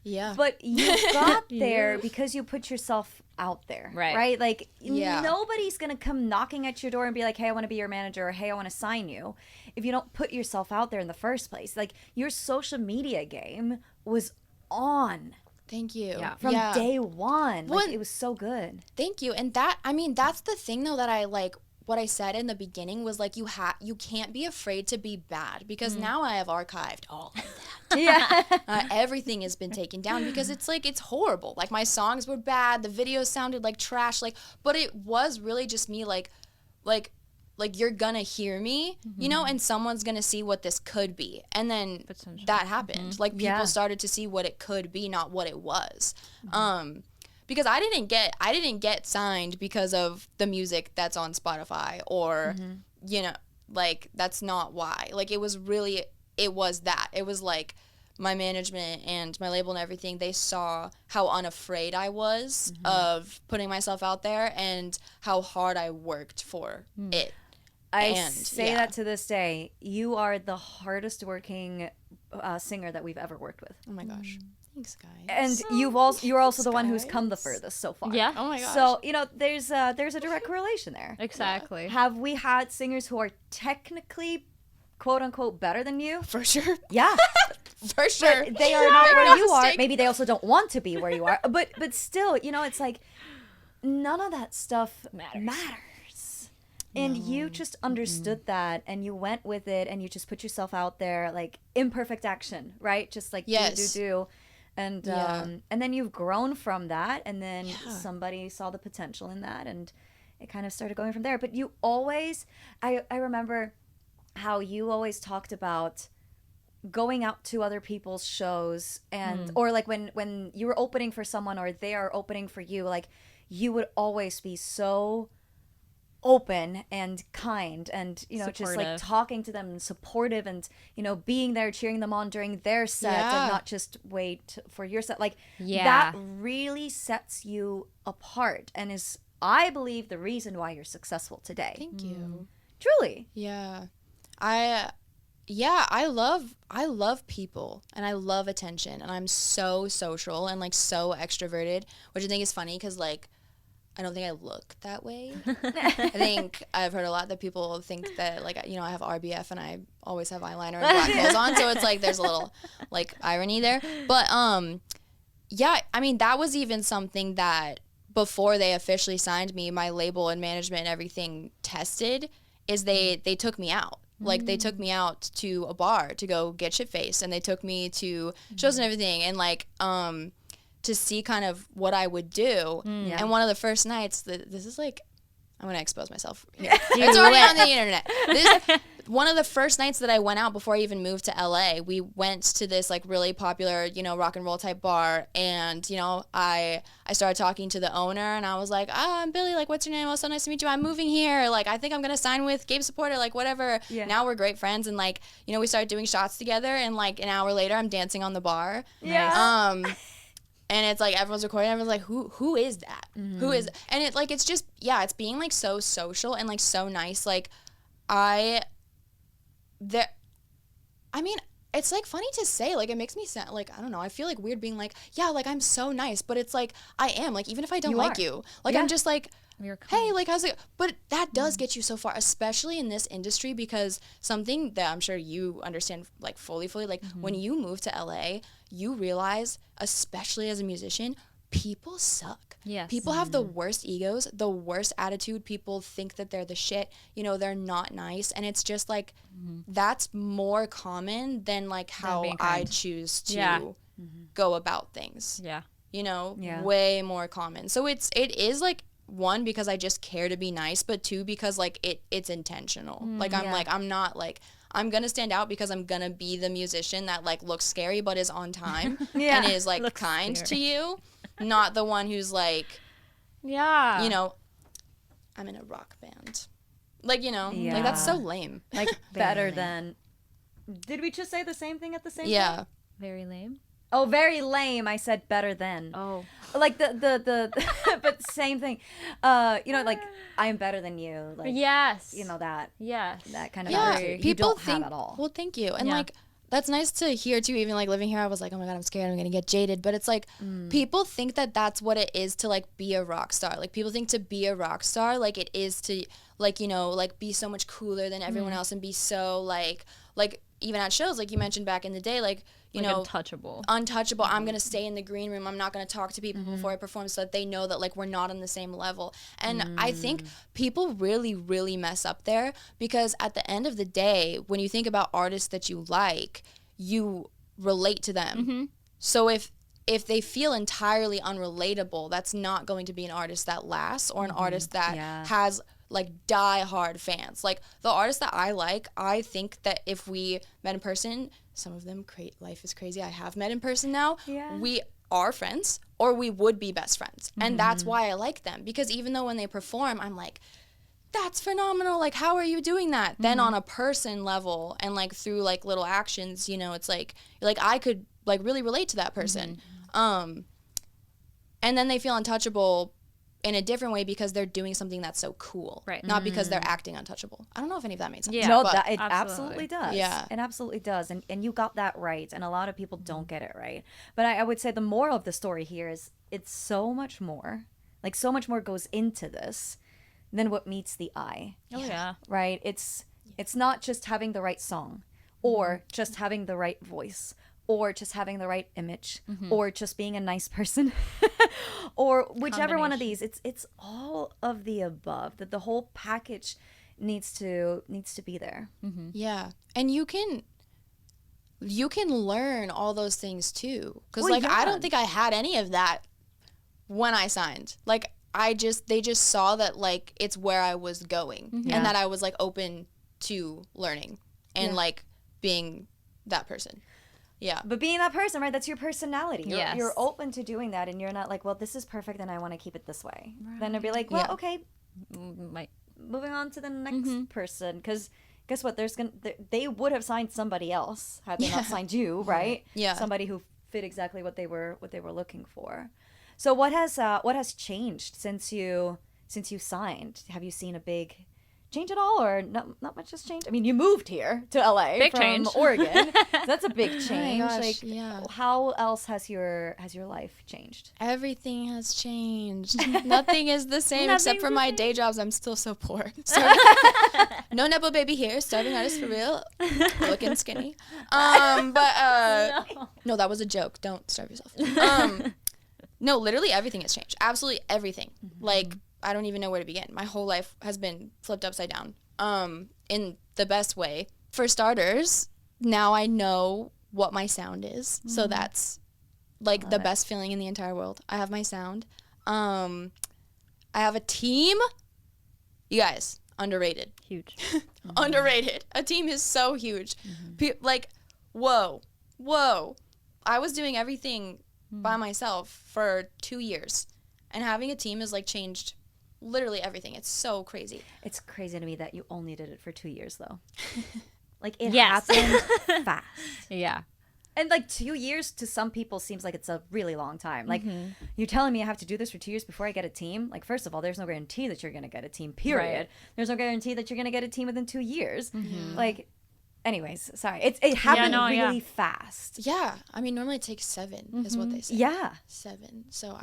Yeah. But you got there because you put yourself out there, Right. right? Like, Yeah. nobody's going to come knocking at your door and be like, hey, I want to be your manager, or hey, I want to sign you, if you don't put yourself out there in the first place. Like, your social media game was on Thank you. from day one. Well, Like, it was so good. Thank you. And that, I mean, that's the thing, though, that I, like, what I said in the beginning was, like, you can't be afraid to be bad, because now I have archived all of that. Yeah. Everything has been taken down because it's, like, it's horrible. Like, my songs were bad. The videos sounded like trash. Like, but it was really just me, like you're gonna hear me, you know, and someone's gonna see what this could be. And then that happened. Like, people started to see what it could be, not what it was. Because I didn't get signed because of the music that's on Spotify, or, you know, like, that's not why. Like, it was that. It was like my management and my label and everything, they saw how unafraid I was of putting myself out there and how hard I worked for it. I say that to this day. You are the hardest working singer that we've ever worked with. Oh my gosh. Thanks, guys. And you're also the one who's come the furthest so far. Yeah. Oh my gosh. So, you know, there's a direct correlation there. Exactly. Have we had singers who are technically, quote unquote, better than you? For sure. Yeah. For sure. But they are not Make where no you are. mistake. Maybe they also don't want to be where you are. But still, you know, it's like none of that stuff matters. And you just understood that, and you went with it, and you just put yourself out there, like imperfect action, right? Just like do. And then you've grown from that, and then somebody saw the potential in that, and it kind of started going from there. But you always, I remember how you always talked about going out to other people's shows, and or like when you were opening for someone or they are opening for you, like you would always be so open and kind, and you know, just like talking to them and supportive, and you know, being there cheering them on during their set, and not just wait for your set. Like that really sets you apart, and is, I believe, the reason why you're successful today. Thank you. Truly. Yeah. I love people, and I love attention, and I'm so social and like so extroverted, which I think is funny because like I don't think I look that way. I think I've heard a lot that people think that, like, you know, I have RBF and I always have eyeliner and black clothes on, so it's like there's a little like irony there. But yeah, I mean, that was even something that before they officially signed me, my label and management and everything tested, is they took me out. Like, they took me out to a bar to go get shit-faced, and they took me to shows and everything, and like to see kind of what I would do. And one of the first nights, this is like, I'm going to expose myself here. It's already on the internet. One of the first nights that I went out before I even moved to LA, we went to this like really popular, you know, rock and roll type bar. And, you know, I started talking to the owner, and I was like, I'm Billy, like, what's your name? Oh, so nice to meet you. I'm moving here. Like, I think I'm going to sign with Gabe Supporter, like, whatever. Yeah. Now we're great friends. And like, you know, we started doing shots together, and like an hour later I'm dancing on the bar. Yeah. And it's like everyone's recording. Everyone's like, who is that? Who is? And it like, it's just, yeah, it's being like so social and like so nice. Like I mean, it's like funny to say, like it makes me sound like, I don't know, I feel like weird being like, yeah, like I'm so nice, but it's like I am, like even if I don't like you, like I'm just like, hey, like how's it, but that does get you so far, especially in this industry, because something that I'm sure you understand like fully, like when you move to LA, you realize, especially as a musician, people suck. Yes. People have the worst egos, the worst attitude. People think that they're the shit. You know, they're not nice. And it's just like, that's more common than like how I choose to go about things. Yeah. You know, way more common. So it is like, one, because I just care to be nice, but two, because like it's intentional. Like I'm like, I'm not like, I'm gonna stand out because I'm gonna be the musician that like looks scary but is on time and is like kind to you, not the one who's like, you know, I'm in a rock band, like, you know, like that's so lame. Like better than. Did we just say the same thing at the same time? Very lame. Oh, very lame. I said better than. Oh. Like the but same thing. You know, like I am better than you. Like yes. You know that. Yes. That kind of attitude. you don't have at all. Well, thank you. And like that's nice to hear too. Even like living here, I was like, oh my God, I'm scared I'm gonna get jaded. But it's like people think that that's what it is to like be a rock star. Like people think to be a rock star, like it is to like, you know, like be so much cooler than everyone else and be so like even at shows, like you mentioned back in the day, like, you know, untouchable. I'm going to stay in the green room. I'm not going to talk to people before I perform so that they know that like we're not on the same level. And I think people really, really mess up there, because at the end of the day, when you think about artists that you like, you relate to them. So if they feel entirely unrelatable, that's not going to be an artist that lasts, or an artist that has like die-hard fans. Like the artists that I like, I think that if we met in person, some of them, life is crazy, I have met in person now, we are friends, or we would be best friends. And that's why I like them, because even though when they perform, I'm like, that's phenomenal, like how are you doing that? Then on a person level and like through like little actions, you know, it's like I could like really relate to that person. And then they feel untouchable in a different way because they're doing something that's so cool, right? Not because they're acting untouchable. I don't know if any of that made sense. No, that it absolutely does. Yeah, it absolutely does, and you got that right. And a lot of people don't get it right. But I would say the moral of the story here is it's so much more. Like so much more goes into this than what meets the eye. Oh yeah, right. It's not just having the right song, or just having the right voice, or just having the right image, or just being a nice person, or whichever one of these. It's all of the above. That the whole package needs to be there. Yeah, and you can learn all those things too. Because I don't think I had any of that when I signed. Like they just saw that like it's where I was going, and that I was like open to learning and like being that person. Yeah. But being that person, right, that's your personality. You're open to doing that, and you're not like, well, this is perfect and I want to keep it this way. Right. Then it'd be like, well, okay, moving on to the next person. Because guess what? They would have signed somebody else had they not signed you, right? Yeah. Somebody who fit exactly what they were looking for. So what has changed since you signed? Have you seen a big change at all, or not much has changed? I mean, you moved here to LA from Oregon. So that's a big change. Oh my gosh, how else has your life changed? Everything has changed. Nothing is the same except for my day jobs. I'm still so poor. No Nepo baby here, starving artist for real, looking skinny. No, that was a joke. Don't starve yourself. No, literally everything has changed. Absolutely everything. Like, I don't even know where to begin. My whole life has been flipped upside down, in the best way. For starters, now I know what my sound is. So that's like the best feeling in the entire world. I have my sound. I have a team. You guys, underrated. Huge. Underrated. A team is so huge. Like, whoa. I was doing everything by myself for 2 years. And having a team has like changed literally everything. It's so crazy. It's crazy to me that you only did it for 2 years though. Like it happened fast. Yeah. And like 2 years to some people seems like it's a really long time. Like you're telling me I have to do this for 2 years before I get a team? Like first of all, there's no guarantee that you're going to get a team, period. Right. There's no guarantee that you're going to get a team within 2 years. Like anyways, sorry. It happened really fast. Yeah. I mean, normally it takes 7 is what they say. Yeah. 7. So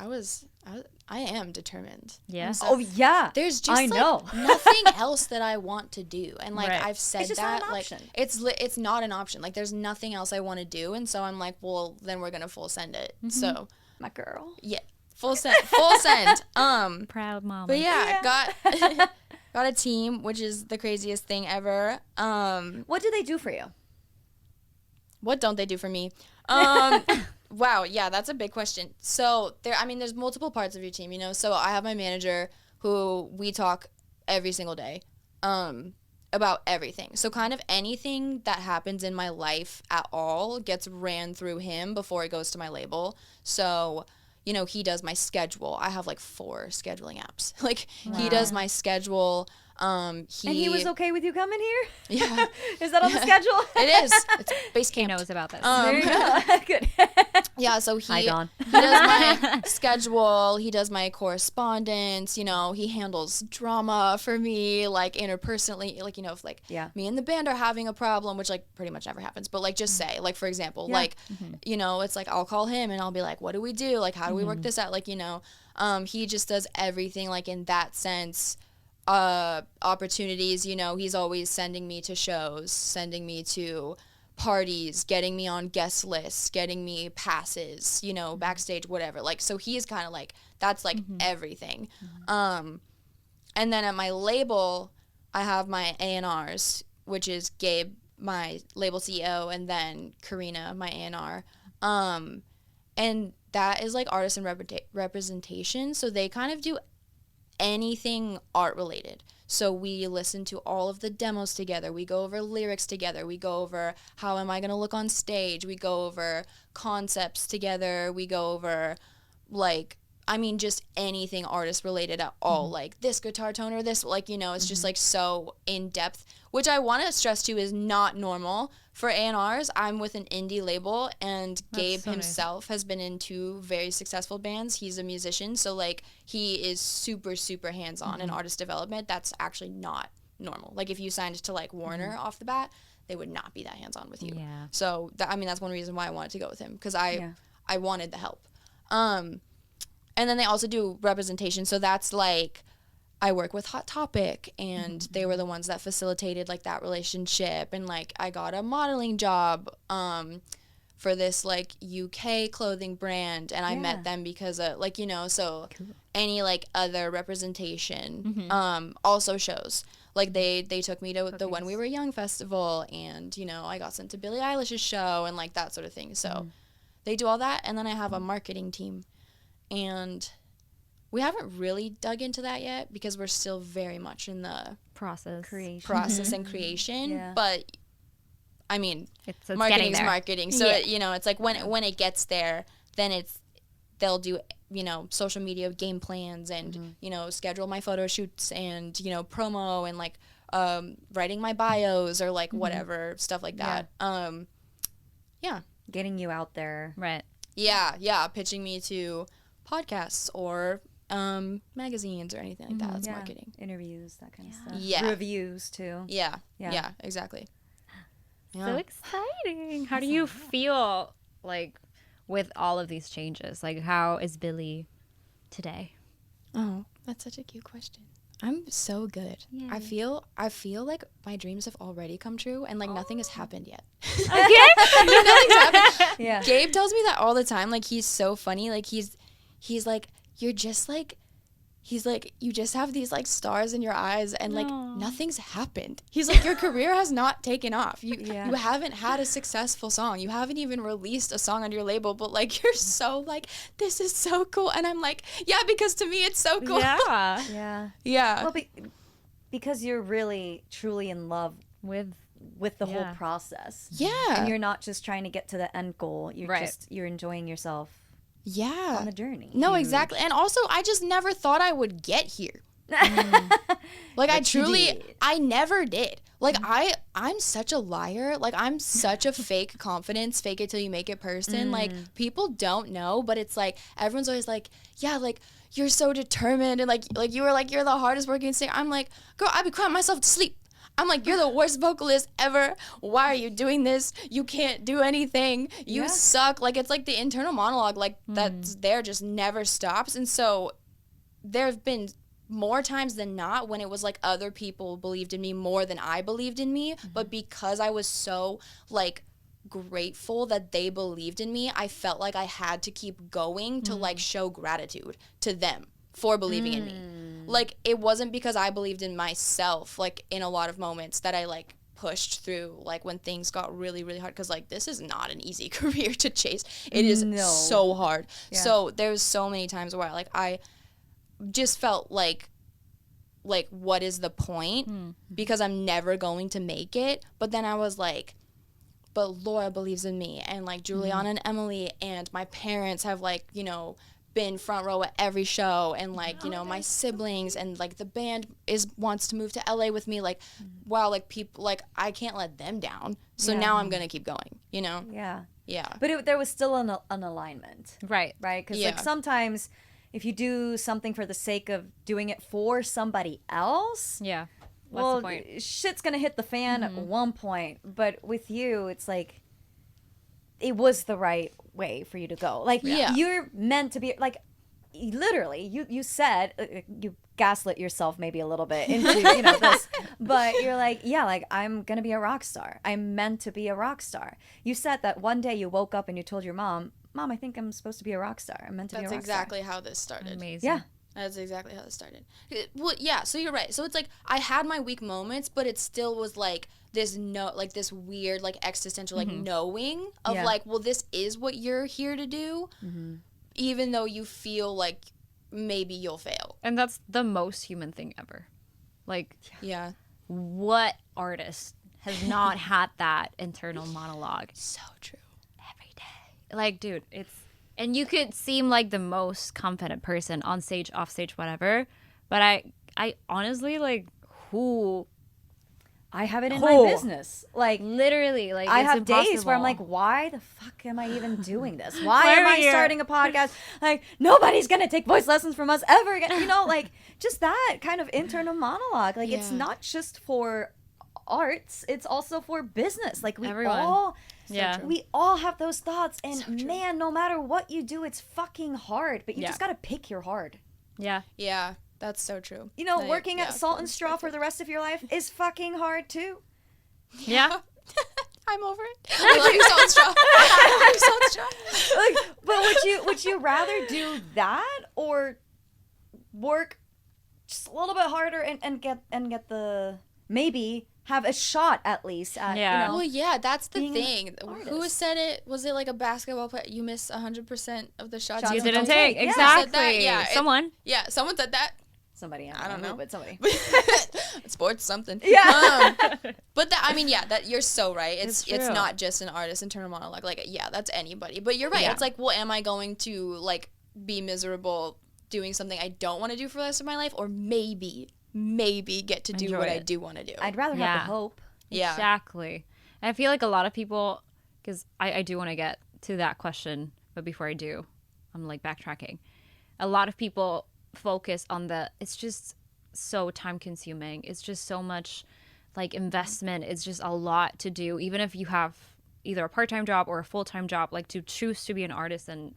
I am determined. Yeah. So Oh, yeah. there's just nothing else that I want to do. And like I've said it's just that not an like option. it's not an option. Like there's nothing else I want to do. And so I'm like, well, then we're going to full send it. So My girl. yeah, full send. Full send. Proud mama. But yeah, got a team, which is the craziest thing ever. What do they do for you? What don't they do for me? Wow, yeah, that's a big question. So there's multiple parts of your team, you know. So I have my manager who we talk every single day about everything. So kind of anything that happens in my life at all gets ran through him before it goes to my label. So, you know, he does my schedule. I have like 4 scheduling apps. Like he does my schedule. And he was okay with you coming here? Yeah. Is that on the schedule? It is. It's base camp. He knows about this. There you go. Good. Yeah, so Hi, Dawn. he does my schedule, he does my correspondence, you know, he handles drama for me, like interpersonally, like, you know, if like me and the band are having a problem, which like pretty much never happens, but like just say, like for example, like, you know, it's like I'll call him and I'll be like, what do we do? Like, how do we work this out? Like, you know, he just does everything like in that sense. Opportunities, you know, he's always sending me to shows, sending me to parties, getting me on guest lists, getting me passes, you know, backstage, whatever. Like, so he's kind of like, that's like everything. And then at my label, I have my A&Rs, which is Gabe, my label CEO, and then Karina, my A&R. And that is like artist and representation. So they kind of do anything art related. So we listen to all of the demos together. We go over lyrics together. We go over how am I going to look on stage. We go over concepts together. We go over like, I mean, just anything artist related at all. Like this guitar tone or this, like, you know, it's just like so in depth, which I want to stress too is not normal for A&Rs. I'm with an indie label and Gabe himself has been in 2 very successful bands. He's a musician. So like he is super, super hands-on in artist development. That's actually not normal. Like if you signed to like Warner off the bat, they would not be that hands-on with you. Yeah. So that's one reason why I wanted to go with him because I wanted the help. And then they also do representation. So that's like I work with Hot Topic and they were the ones that facilitated like that relationship. And like I got a modeling job for this like UK clothing brand and I met them because of like, you know, so any like other representation also shows. Like they took me to the When We Were Young festival and, you know, I got sent to Billie Eilish's show and like that sort of thing. So they do all that. And then I have a marketing team. And we haven't really dug into that yet because we're still very much in the process and creation. Yeah. But I mean, it's marketing's marketing. So it, you know, it's like when it gets there, then they'll do, you know, social media game plans and you know, schedule my photo shoots and, you know, promo and like writing my bios or like whatever stuff like that. Getting you out there. Right. Yeah, pitching me to podcasts or magazines or anything like that. That's marketing. Interviews, that kind of stuff. Yeah. Reviews too. Yeah, exactly. Yeah. So exciting. How do you feel like with all of these changes? Like how is Billy today? Oh, that's such a cute question. I'm so good. Yay. I feel like my dreams have already come true and like nothing has happened yet. Okay. Nothing's happened. Yeah. Gabe tells me that all the time. Like he's so funny. Like he's like, you're just like, he's like, you just have these like stars in your eyes and like nothing's happened. He's like, your career has not taken off. You haven't had a successful song. You haven't even released a song on your label, but like you're so like, this is so cool. And I'm like, yeah, because to me it's so cool. Yeah. Yeah. Well, because you're really truly in love with the whole process. Yeah. And you're not just trying to get to the end goal. You're enjoying yourself. Yeah. On the journey. No, exactly. And also, I just never thought I would get here. Like, I never did. Like, I'm such a liar. Like, I'm such a fake confidence, fake it till you make it person. Like, people don't know, but it's like, everyone's always like, yeah, like, you're so determined. And like you were like, you're the hardest working singer. I'm like, girl, I be crying myself to sleep. I'm like, you're the worst vocalist ever. Why are you doing this? You can't do anything. You suck. Like, it's like the internal monologue, like, that's there just never stops. And so there have been more times than not when it was like other people believed in me more than I believed in me. But because I was so, like, grateful that they believed in me, I felt like I had to keep going to, like, show gratitude to them for believing in me. Like, it wasn't because I believed in myself, like, in a lot of moments that I, like, pushed through, like, when things got really, really hard. Because, like, this is not an easy career to chase. It is so hard. Yeah. So there's so many times where, like, I just felt like, what is the point? Because I'm never going to make it. But then I was like, but Laura believes in me. And, like, Juliana and Emily and my parents have, like, you know, been front row at every show, and, like, you know, my siblings, and, like, the band wants to move to LA with me. Like, wow, like, people, like, I can't let them down. So now I'm gonna keep going, you know? Yeah. But there was still an alignment. Right. Because, like, sometimes if you do something for the sake of doing it for somebody else, what's the point? Shit's gonna hit the fan at one point. But with you, it's like, it was the right way for you to go. Like, you're meant to be, like, literally, you said, you gaslit yourself maybe a little bit into, you know, this, but you're like, like, I'm gonna be a rock star. I'm meant to be a rock star. You said that one day you woke up and you told your mom, I think I'm supposed to be a rock star. I'm meant to be a rock star. That's exactly how this started. Amazing. Yeah. That's exactly how it started. Well, yeah, so you're right. So it's like I had my weak moments, but it still was like this this weird, like, existential, like, knowing of like, well, this is what you're here to do, even though you feel like maybe you'll fail. And that's the most human thing ever. Like, what artist has not had that internal monologue? So true. Every day. Like, dude, and you could seem like the most confident person on stage, off stage, whatever. But I honestly, like, I have it in my business. Like, literally, like, I it's have impossible. days where I'm like, why the fuck am I even doing this? Why am I starting a podcast? Like, nobody's going to take voice lessons from us ever again. You know, like, just that kind of internal monologue. Like, it's not just for arts. It's also for business. Like, we all have those thoughts. And man, no matter what you do, it's fucking hard. But you just got to pick your hard. Yeah. Yeah. That's so true. You know, working at Salt and Straw for the rest of your life is fucking hard too. Yeah. I'm over it. I love you, Salt and Straw. I love you, Salt and Straw. Like, but would you rather do that or work just a little bit harder and get the, maybe have a shot at least at, you know, well, yeah, that's the thing. Who said it? Was it like a basketball player? You miss 100% of the shots you didn't take. Exactly. Someone said that. Somebody, I don't know, but somebody. Sports something. Yeah. But that, I mean, that you're so right. It's not just an artist internal monologue. Like, that's anybody. But you're right. Yeah. It's like, well, am I going to, like, be miserable doing something I don't want to do for the rest of my life, or maybe get to do what I do want to do? I'd rather have the hope. Yeah. Exactly. And I feel like a lot of people, because I do want to get to that question, but before I do, I'm, like, backtracking. A lot of people focus on it's just so time consuming. It's just so much, like, investment. It's just a lot to do, even if you have either a part-time job or a full-time job. Like, to choose to be an artist and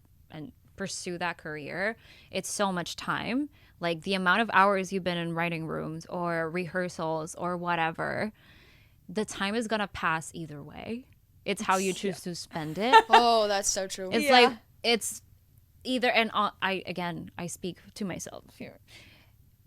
pursue that career, it's so much time. Like, the amount of hours you've been in writing rooms or rehearsals or whatever, the time is gonna pass either way. It's how you choose to spend it. Oh, that's so true. It's like, it's either, and I speak to myself here.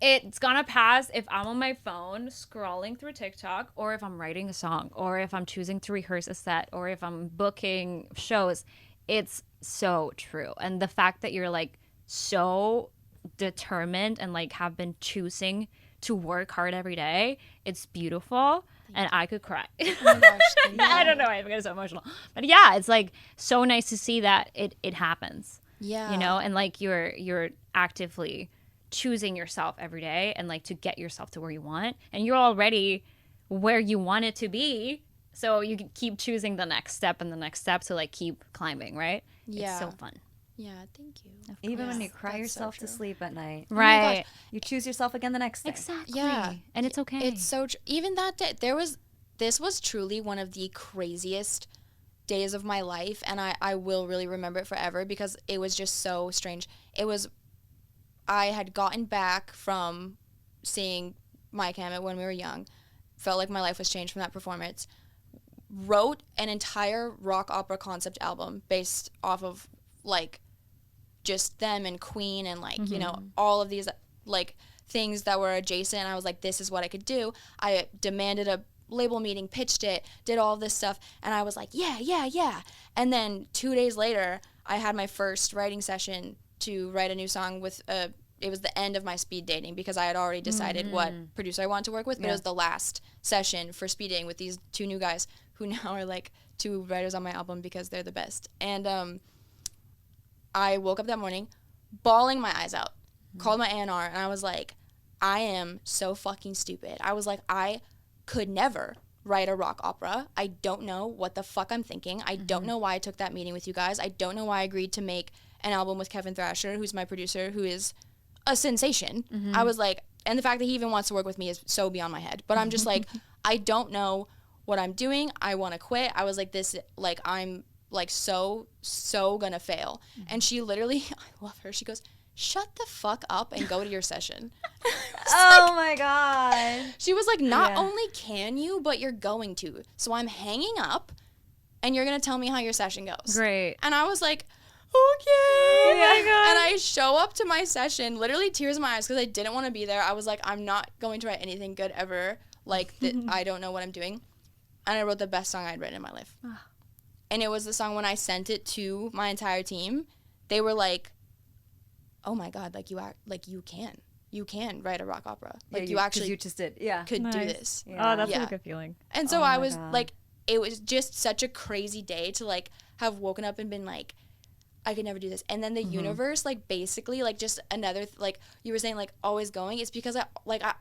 It's gonna pass if I'm on my phone scrolling through TikTok, or if I'm writing a song, or if I'm choosing to rehearse a set, or if I'm booking shows. It's so true. And the fact that you're, like, so determined and, like, have been choosing to work hard every day, it's beautiful. And I could cry. Oh my gosh, I don't know why I'm getting so emotional. But yeah, it's, like, so nice to see that it happens. Yeah. You know, and, like, you're actively choosing yourself every day, and, like, to get yourself to where you want. And you're already where you want it to be. So you can keep choosing the next step and the next step to, like, keep climbing, right? Yeah. It's so fun. Yeah, thank you. Even when Yeah, you cry that's yourself so to true. sleep at night, Right. you choose yourself again the next day. Exactly. Yeah. And it's okay. It's so even that day this was truly one of the craziest days of my life, and I will really remember it forever because it was just so strange. I had gotten back from seeing My Chem when we were young, felt like my life was changed from that performance, wrote an entire rock opera concept album based off of like just them and Queen and like you know all of these like things that were adjacent. I was like, this is what I could do. I demanded a label meeting, pitched it, did all this stuff, and I was like, yeah. And then 2 days later, I had my first writing session to write a new song with it was the end of my speed dating because I had already decided what producer I wanted to work with, but it was the last session for speed dating with these 2 new guys who now are like 2 writers on my album because they're the best. And I woke up that morning bawling my eyes out, called my A&R, and I was like, I am so fucking stupid. I was like, I could never write a rock opera. I don't know what the fuck I'm thinking. I don't know why I took that meeting with you guys. I don't know why I agreed to make an album with Kevin Thrasher, who's my producer, who is a sensation. I was like, and the fact that he even wants to work with me is so beyond my head. But I'm just like, I don't know what I'm doing. I want to quit. I was like, this, like, I'm like so gonna fail. And she literally, I love her. She goes, shut the fuck up and go to your session. Oh my God. She was like, not only can you, but you're going to. So I'm hanging up and you're going to tell me how your session goes. Great. And I was like, okay. Oh my God. And I show up to my session, literally tears in my eyes because I didn't want to be there. I was like, I'm not going to write anything good ever. Like, I don't know what I'm doing. And I wrote the best song I'd written in my life. And it was the song when I sent it to my entire team. They were like, oh my God, like you can write a rock opera. Like you actually you just did. could do Nice. this. Oh, that's Yeah. a good feeling. And so Oh I my was God. like, it was just such a crazy day to like have woken up and been like, I could never do this. And then the universe, like basically like just another, like you were saying, like always going. It's because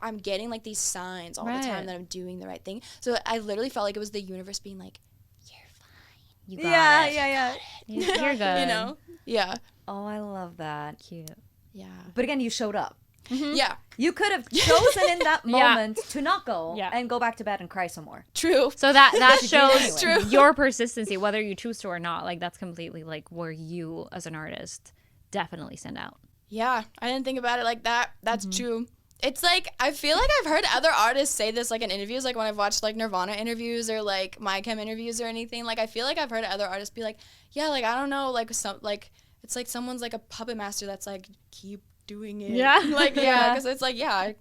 I'm getting like these signs all the Right. time that I'm doing the right thing. So I literally felt like it was the universe being like, you're fine. You got it. You're good. You know? Yeah. Oh, I love that. Cute. Yeah. But again, you showed up. Yeah. You could have chosen in that Yeah. moment to not go Yeah. and go back to bed and cry some more. True. So that did shows anyway. your persistency, whether you choose to or not. Like that's completely like where you as an artist definitely stand out. Yeah, I didn't think about it like that. That's true. It's like, I feel like I've heard other artists say this like in interviews, like when I've watched like Nirvana interviews or like My Chem interviews or anything. Like I feel like I've heard other artists be like, yeah, like I don't know, like some like it's like someone's like a puppet master that's like keep doing it. Yeah. Like yeah, Yeah. because it's like I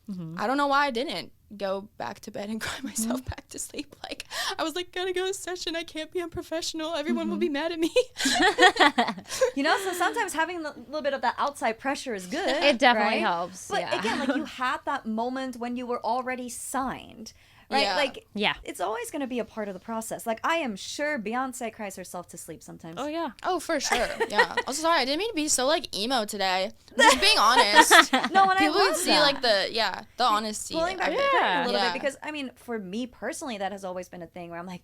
don't know why I didn't go back to bed and cry myself back to sleep. Like I was like, gotta go to session. I can't be unprofessional. Everyone will be mad at me. You know, so sometimes having a little bit of that outside pressure is good. It definitely right? helps. But yeah. again, like you had that moment when you were already signed, right? Yeah. Like, Yeah. it's always going to be a part of the process. Like, I am sure Beyonce cries herself to sleep sometimes. Oh yeah. Oh, for sure. Yeah. Also, sorry, I didn't mean to be so like emo today. I'm just being honest. No, and People I can love see that. like the honesty. Pulling back of the it. curtain a little Yeah. bit, because I mean, for me personally, that has always been a thing where I'm like,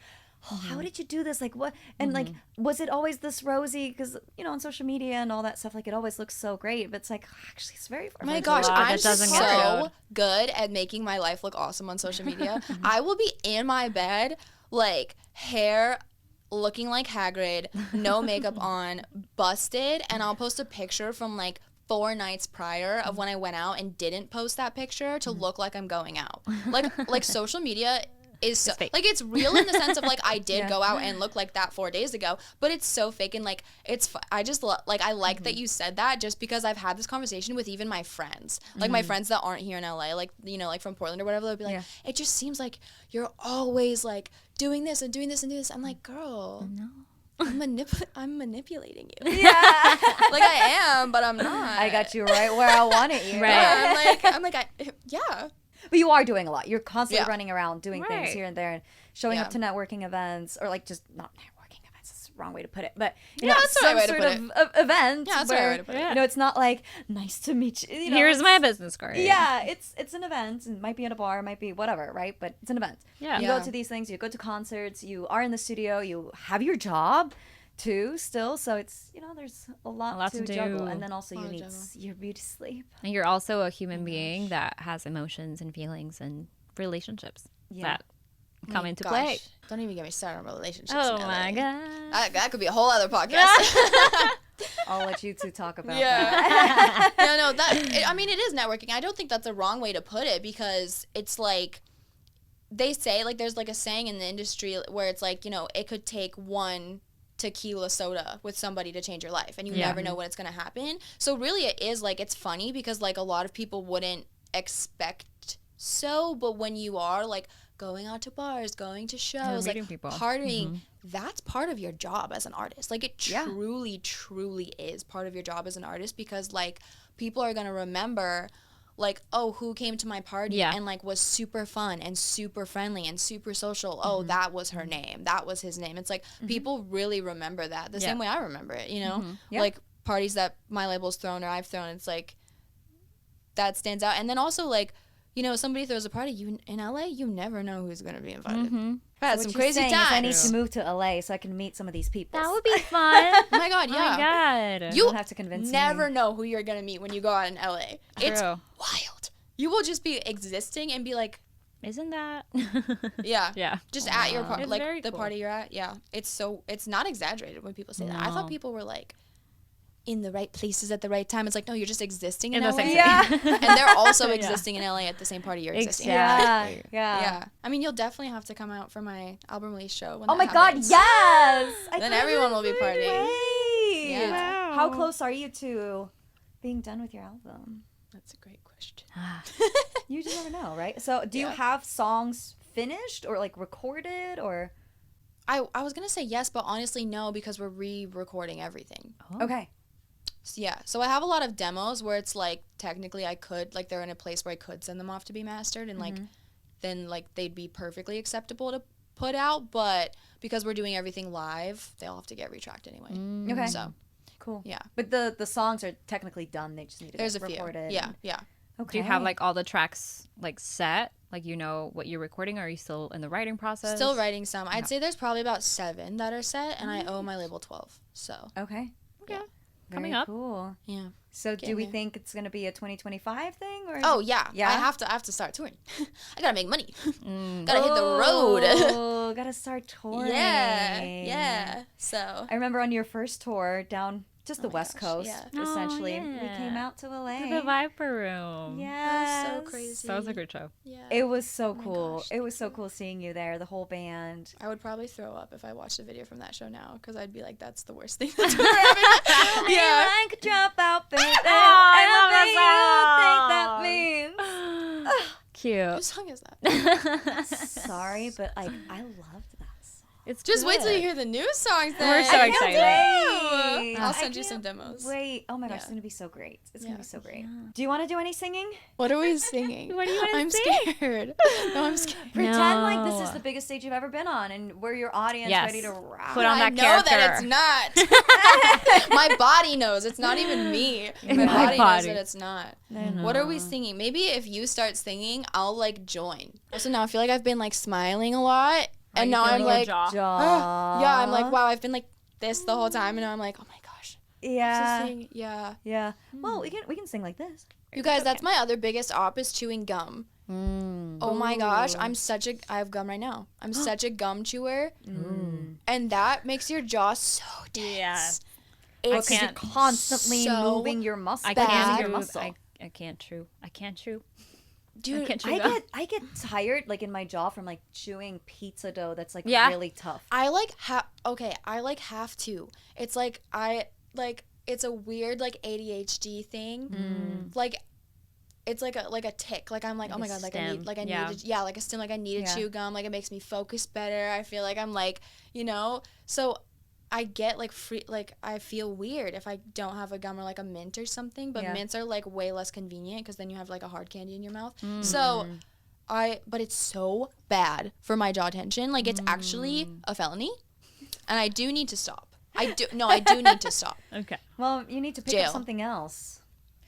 oh, how did you do this? Like, what? And like, was it always this rosy? Because you know, on social media and all that stuff, like it always looks so great, but it's like actually it's very. Oh my it's a gosh, lot that I'm that doesn't so get showed. good at making my life look awesome on social media. I will be in my bed, like hair looking like Hagrid, no makeup on, busted, and I'll post a picture from like 4 nights prior of when I went out and didn't post that picture to look like I'm going out. Like social media is so, fake. like it's real in the sense of like I did Yeah. go out and look like that 4 days ago, but it's so fake. And like I just like I like that you said that, just because I've had this conversation with even my friends, like my friends that aren't here in LA, like you know, like from Portland or whatever. They'll be like, it just seems like you're always like doing this and doing this and doing this. I'm like, girl, no. I'm manipulating you. Yeah, Like I am, but I'm not. I got you right where I wanted you. Right. Yeah, I'm like, yeah. But you are doing a lot. You're constantly Yeah. running around doing things Right. here and there and showing Yeah. up to networking events, or like just not networking events. That's the wrong way to put it. But you Yeah, know, that's the right some way to sort put of event Yeah, that's the right where way to put it. you know it's not like nice to meet you. You know, Here's it's- my business card. Yeah, it's an event. It might be at a bar, it might be whatever, right? But it's an event. Yeah. You Yeah. go to these things. You go to concerts. You are in the studio. You have your job too still, so it's there's a lot to do. juggle, and then also A you lot to need juggle. your beauty sleep. And you're also a human being that has emotions and feelings and relationships that come into play. Don't even get me started on relationships. Oh in LA. my god. That could be a whole other podcast. I'll let you two talk about that. Yeah. No, it is networking. I don't think that's a wrong way to put it, because it's like, they say, like, there's like a saying in the industry where it's like, it could take one tequila soda with somebody to change your life, and you never know when it's going to happen. So really it is like, it's funny because like a lot of people wouldn't expect so, but when you are like going out to bars, going to shows, like people. partying, that's part of your job as an artist. Like, it truly, truly is part of your job as an artist, because like people are going to remember like, oh, who came to my party and like was super fun and super friendly and super social. Oh, that was her name. That was his name. It's like people really remember that the same way I remember it, like parties that my label's thrown or I've thrown. It's like that stands out. And then also like, somebody throws a party, in LA, you never know who's going to be invited. I've had some crazy times. I need to move to LA so I can meet some of these people. That would be fun. Oh my god, yeah. Oh my god. You don't have to convince never me. know who you're going to meet when you go out in LA. It's wild. You will just be existing and be like, isn't that? yeah. Just at your party, It's like very the cool. party you're at. Yeah. It's not exaggerated when people say that. I thought people were like in the right places at the right time. It's like, no, you're just existing in In LA. the same Yeah. And they're also existing in LA at the same party you're existing in. Exactly. Yeah. I mean, you'll definitely have to come out for my album release show. When Oh that my god, happens. yes! Then everyone will be partying. Yeah. Yeah. How close are you to being done with your album? That's a great question. You just never know, right? So do you have songs finished or like recorded or? I was going to say yes, but honestly no, because we're re-recording everything. Okay. So, yeah. So I have a lot of demos where it's like technically I could, like they're in a place where I could send them off to be mastered, and like then like they'd be perfectly acceptable to put out, but because we're doing everything live, they'll have to get retracked anyway. Okay. So Cool. yeah. But the songs are technically done. They just need to There's get a few. recorded. Yeah. Okay. Do you have like all the tracks like set? Like what you're recording? Or are you still in the writing process? Still writing some. I'd say there's probably about 7 that are set, and I owe my label 12. So Okay. yeah. Coming Very up. Cool. Yeah. So do Getting we there. think it's going to be a 2025 thing or? Oh yeah. Yeah? I have to start touring. I gotta make money. Gotta hit the road. Oh, gotta start touring. Yeah. So I remember on your first tour down just the my West gosh, Coast, yeah. essentially, Oh, we yeah. came out to LA. The Viper Room. Yes. so crazy. That was a great show. Yeah. It was so my cool. gosh, It was so cool seeing you there, the whole band. I would probably throw up if I watched a video from that show now, because I'd be like, that's the worst thing that's ever happened. Yeah. I could drop out, baby. I love Anything that you think that means. Cute. Whose song is that? Sorry, but like I loved that song. It's Just wait till you good. hear the new songs then. We're so I excited. can't wait. I I'll send you can't some demos. Wait, oh my gosh, Yeah. it's gonna be so great. It's gonna Yeah. be so great. Do you want to do any singing? What are we singing? What do you wanna I'm sing? scared. No, I'm scared. Pretend like this is No. the biggest stage you've ever been on, and we're your audience Yes. ready to rock. Put on I that know character. that it's not. My body knows. It's not even me. My My body knows body. that it's not. I know. What are we singing? Maybe if you start singing, I'll like join. Also now I feel like I've been like smiling a lot, and now I'm like, yeah, I'm like, wow, I've been like this the whole time, and now I'm like, oh my gosh. Yeah. Yeah. Yeah. Well, we can sing like this. You guys, that's my other biggest op is chewing gum. Oh my gosh, I have gum right now. I'm such a gum chewer. And that makes your jaw so tense. Yeah. It's Because you're constantly so moving your muscle. I bad. can't Your chew. muscle. I can't chew. I can't chew. dude, I can't chew gum. I get tired like in my jaw from like chewing pizza dough that's like Yeah. really tough. I like have to. It's like it's a weird like ADHD thing. Like it's like a tick. Like I'm like, Like oh my a god, stim. I Yeah. need to, like a stim, like I need to Yeah. chew gum, like it makes me focus better. I feel like I'm like, so I get like free, like I feel weird if I don't have a gum or like a mint or something, but Yeah. mints are like way less convenient because then you have like a hard candy in your mouth. So but it's so bad for my jaw tension. Like it's actually a felony, and I do need to stop. I do need to stop. Okay. Well, you need to pick Jail. up something else.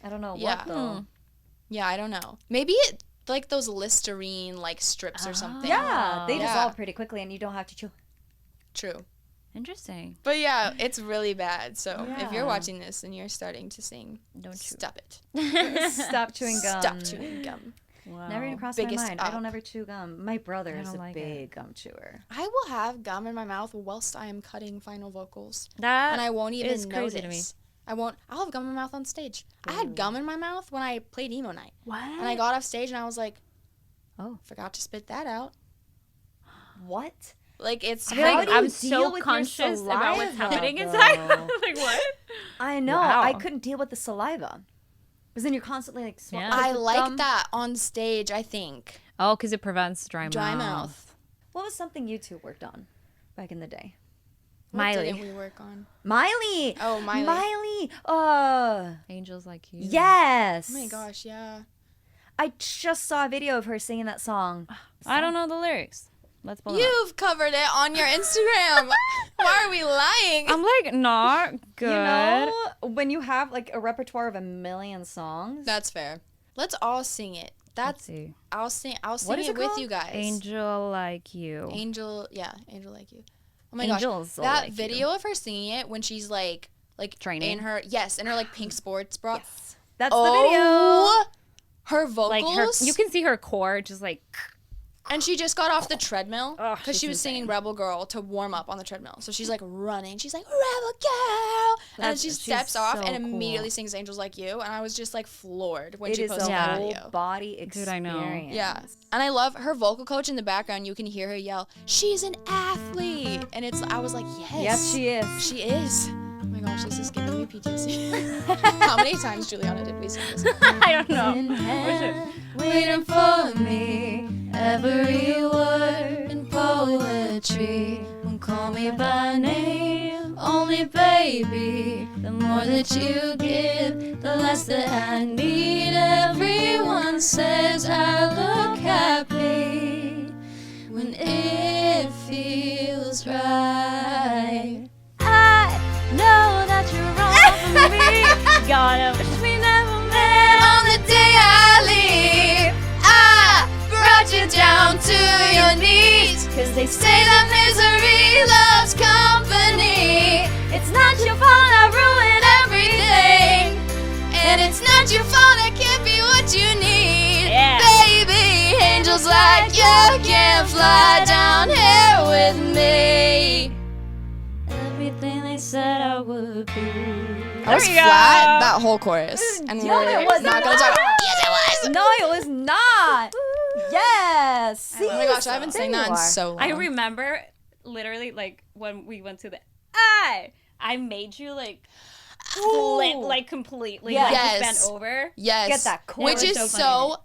I don't know Yeah. what though. Yeah, I don't know. Maybe like those Listerine like strips or something. Yeah, they Yeah. dissolve pretty quickly and you don't have to chew. True. Interesting. But yeah, it's really bad. So if Yeah. you're watching this and you're starting to sing, Don't chew. stop it. Stop chewing gum. Stop chewing gum. Wow. Never even crossed Biggest my mind. I up. don't ever chew gum. My brother is don't a like big gum chewer. I will have gum in my mouth whilst I am cutting final vocals. That And I won't even is crazy notice. to me. I'll have gum in my mouth on stage. I had gum in my mouth when I played emo night. What? And I got off stage and I was like, Oh. forgot to spit that out. What? Like, it's I feel like How do you I'm deal so with your conscious about what's saliva, happening though? inside. Like what? I know. Wow. I couldn't deal with the saliva. Because then you're constantly like Yeah. I like gum. that on stage, I think. Oh, because it prevents dry Dry mouth. mouth. What was something you two worked on back in the day? What Miley. didn't we work on? Miley. Oh, Miley. Miley. Angels like you. Yes. Oh my gosh, yeah. I just saw a video of her singing that song. I don't know the lyrics. Let's pull it up. You've covered it on your Instagram. Why are we lying? I'm like not good. You know, when you have like a repertoire of a million songs. That's fair. Let's all sing it. Let's That's see. I'll sing What is it it with called? you guys. Angel like you. Angel like you. Oh my Angels gosh. That like you. video of her singing it when she's like Training? in her like pink sports bra. Yes. That's the video. Her vocals. Like her, you can see her core just like. And she just got off the treadmill Ugh, because she she's was singing insane. Rebel Girl to warm up on the treadmill. So she's like running. She's like, Rebel Girl. And then she She's steps off so and cool. immediately sings Angels Like You. And I was just like floored when It she is posted a that whole video. body Dude, experience. I know. Yeah. And I love her vocal coach in the background. You can hear her yell, she's an athlete. And I was like, yes. Yes, she is. She is. Oh my gosh, this is giving me PTSD. How many times, Juliana, did we sing this? I don't know. Waiting for me, every word in poetry. Won't call me by name, only baby. The more that you give, the less that I need. Everyone says I look happy when it feels right. I know that you're wrong for me. Gotta wish we never met on the day I leave. I brought you down to your knees, 'cause they say that misery loves company. It's not your fault I ruined everything, and it's not your fault I can't be what you need. Yeah. Baby, angels like you can fly down here with me. Everything they said I would be. I was There you flat go. that whole chorus. And No, we're it was not going to talk not. about Yes, it was! No, it was not. Yes. See, Oh my gosh, I haven't there sang you that in are. so long. I remember literally like when we went to the I made you like flip like completely Yes. like Yes. just bent over. Yes. Get that chorus. Which That is was so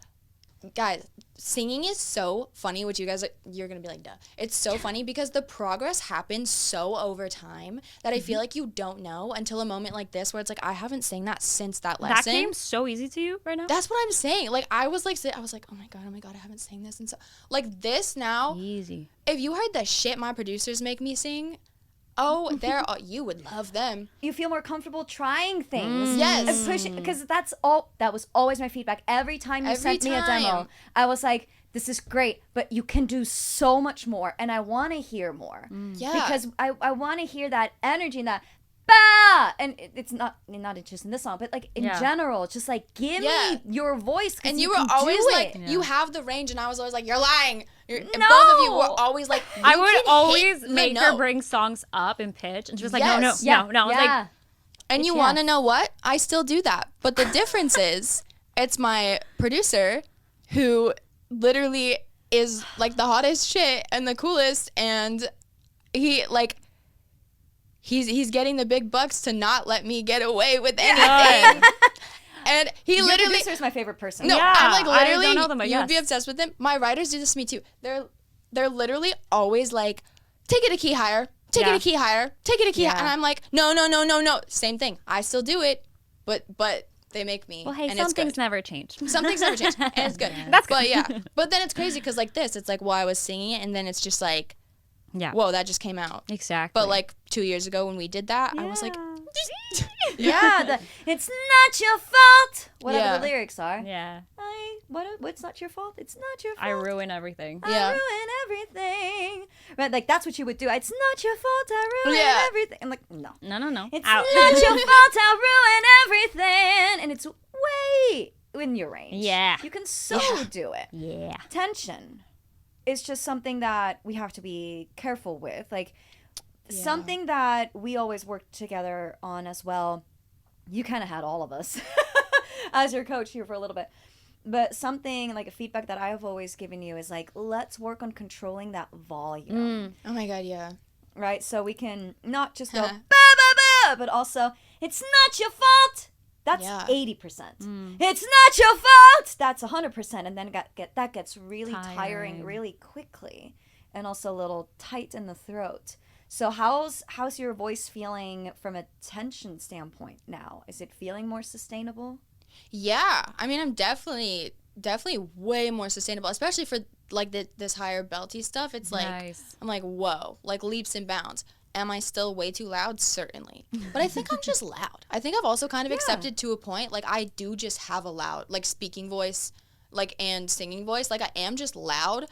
so, guys, singing is so funny, which you guys, you're going to be like, duh. It's so funny because the progress happens so over time that I feel like you don't know until a moment like this where it's like, I haven't sang that since that That lesson. came so easy to you right now. That's what I'm saying. Like, I was like, oh my God, I haven't sang this. And so, like, this now, Easy. if you heard the shit my producers make me sing, you would love them. You feel more comfortable trying things. Yes. And pushing, because that was always my feedback. Every time you Every sent me a demo, time. I was like, this is great, but you can do so much more, and I want to hear more. Yeah. Because I want to hear that energy and that bah! And it's not just in this song, but like in Yeah. general, it's just like give me your voice. 'Cause And you were can always do like, it. you have the range, and I was always like, you're lying. And both of you No. were always like, I you would can hit always the make her note. bring songs up in pitch, and she was like, Yes. no. I was like, yeah. And you Yes. want to know what? I still do that. But the difference is, it's my producer who literally is like the hottest shit and the coolest, and he like he's getting the big bucks to not let me get away with anything. And he Your literally producer is my favorite person. No, Yeah, I'm like I literally don't know them, but you would be yes. obsessed with them. My writers do this to me too. They're literally always like, take it a key higher, take it Yeah. a key higher, take it a key higher. Yeah. And I'm like, no. Same thing. I still do it, but they make me. well, hey, and some it's things good. never change. Some things never change, and it's good. That's good. But yeah, but then it's crazy because like this, it's like, well, I was singing it, and then it's just like, Yeah. whoa, that just came out. Exactly. But like 2 years ago when we did that, I was like, Yeah, it's not your fault. Whatever Yeah. the lyrics are. yeah. I what's not your fault? It's not your fault. I ruin everything. I ruin everything. Right, like that's what you would do. It's not your fault. I ruin everything. I'm like, no. No. It's Out. not your fault. I ruin everything. And it's way in your range. Yeah. You can so do it. Yeah. Tension is just something that we have to be careful with. Like something that we always work together on as well. You kind of had all of us as your coach here for a little bit. But something like a feedback that I have always given you is like, let's work on controlling that volume. Oh my God, yeah. Right? So we can not just go, bah, bah, bah, but also, it's not your fault. That's 80%. It's not your fault. That's 100%. And then that gets really tiring really quickly. And also a little tight in the throat. So how's your voice feeling from a tension standpoint now? Is it feeling more sustainable? Yeah, I mean, I'm definitely way more sustainable, especially for like this higher belty stuff. It's like I'm like, whoa, like leaps and bounds. Am I still way too loud? Certainly, but I think I'm just loud. I think I've also kind of accepted to a point, like I do just have a loud like speaking voice, like and singing voice. Like I am just loud,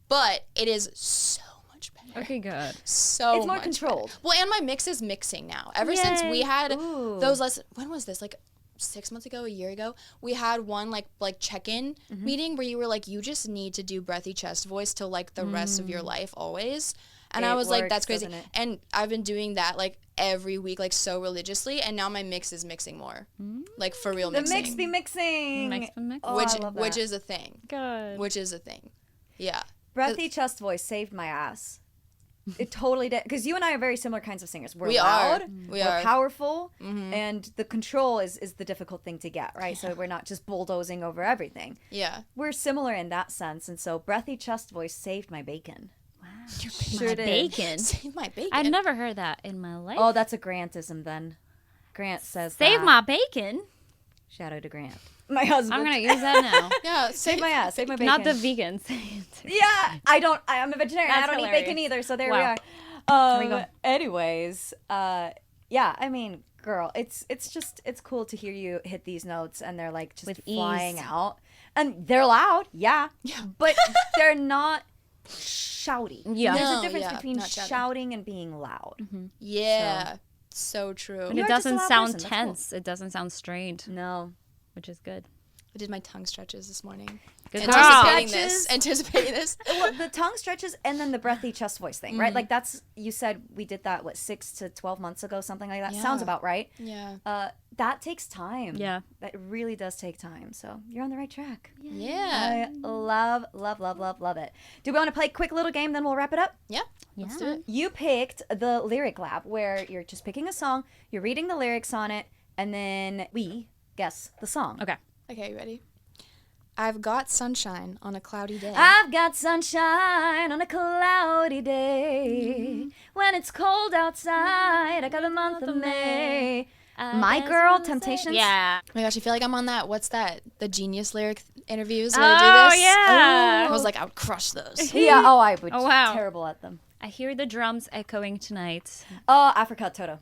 but it is so much better. Okay, good. So it's more much controlled. better. Well, and my mix is mixing now. Ever since we had those lessons, when was this? Like 6 months ago, a year ago, we had one like check-in meeting where you were like, you just need to do breathy chest voice till like the rest of your life always. And I was like, that's crazy. And I've been doing that like every week, like so religiously. And now my mix is mixing more, like for real mixing. The mix be mixing. Oh, which is a thing. Good. Which is a thing. Yeah. Breathy chest voice saved my ass. It totally did. Because you and I are very similar kinds of singers. We're loud, we're powerful, and the control is the difficult thing to get, right? So we're not just bulldozing over everything. Yeah. We're similar in that sense. And so breathy chest voice saved my bacon. Wow. Sure did. Bacon. Save my bacon. I've never heard that in my life. Oh, that's a Grantism then. Grant says Save that. my bacon. Shout out to Grant. My husband. I'm going to use that now. Yeah. Save my ass. Save my bacon. Not the vegans. Yeah. I'm a vegetarian. That's I don't hilarious. eat bacon either. So there Wow. we are. There we go. Anyways, yeah, I mean, girl, it's cool to hear you hit these notes and they're like just With flying ease. out. And they're loud, but they're not shouty. Yeah. There's a No, difference yeah, between not shouty. shouting and being loud. Yeah. So true. And You're it just a doesn't loud sound person, that's cool. tense. It doesn't sound strained, No. which is good. I did my tongue stretches this morning. Good Anticipating this. Well, the tongue stretches and then the breathy chest voice thing, right? Like that's, you said we did that, 6 to 12 months ago, something like that. Yeah. Sounds about right. Yeah. That takes time. Yeah. That really does take time. So you're on the right track. Yeah. I love it. Do we want to play a quick little game, then we'll wrap it up? Yeah. Let's do it. You picked the Lyric Lab, where you're just picking a song, you're reading the lyrics on it, and then we guess the song. Okay. Okay, you ready? I've got sunshine on a cloudy day. I've got sunshine on a cloudy day. When it's cold outside, I got the month of May. My Girl, Temptations? Yeah. Oh my gosh, I feel like I'm on that. What's that? The Genius lyric interviews where they do this? yeah. I was like, I would crush those. Yeah, I would. Oh, wow. Terrible at them. I hear the drums echoing tonight. Oh, Africa, Toto.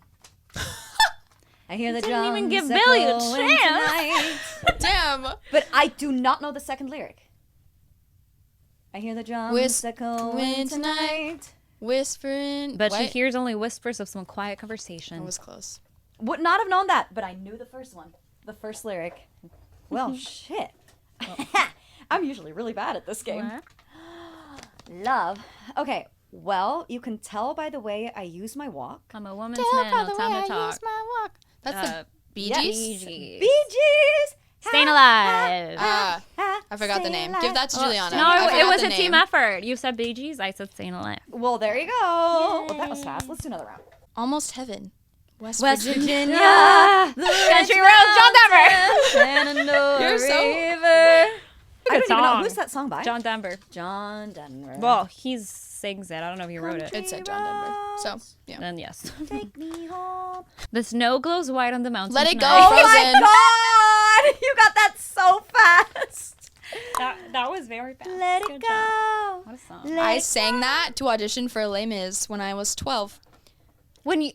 I hear the Didn't drums even give Billy a echoing chance. tonight. Damn. But I do not know the second lyric. I hear the drums Whispering echoing tonight. Whispering. But what? she hears only whispers of some quiet I conversation. was close. Would not have known that, but I knew the first one. The first lyric. Well, shit. I'm usually really bad at this game. What? Love. Okay, well, you can tell by the way I use my walk. I'm a woman's man, no time to talk. my walk. That's the Bee yes. Gees? Bee Bee Gees! Staying alive. Ah, I forgot the name. Give that to Juliana. No, I it forgot was the a team name. effort. You said Bee Gees, I said Staying Alive. Well, there you go. Well, that was fast. Let's do another round. Almost Heaven. West Virginia. Country Roads, John Denver. Shenandoah You're so- River. I don't even know. song. Who's that song by? John Denver. John Denver. Well, he sings it. I don't know if he wrote it. It said John Denver. So, yeah. Then yes. Take me home. The snow glows white on the mountain. Let it go. tonight. Oh my Frozen. God! You got that so fast. That was very fast. Let it Good go. job. What a song. Let I it sang that to audition for Les Mis when I was 12. When you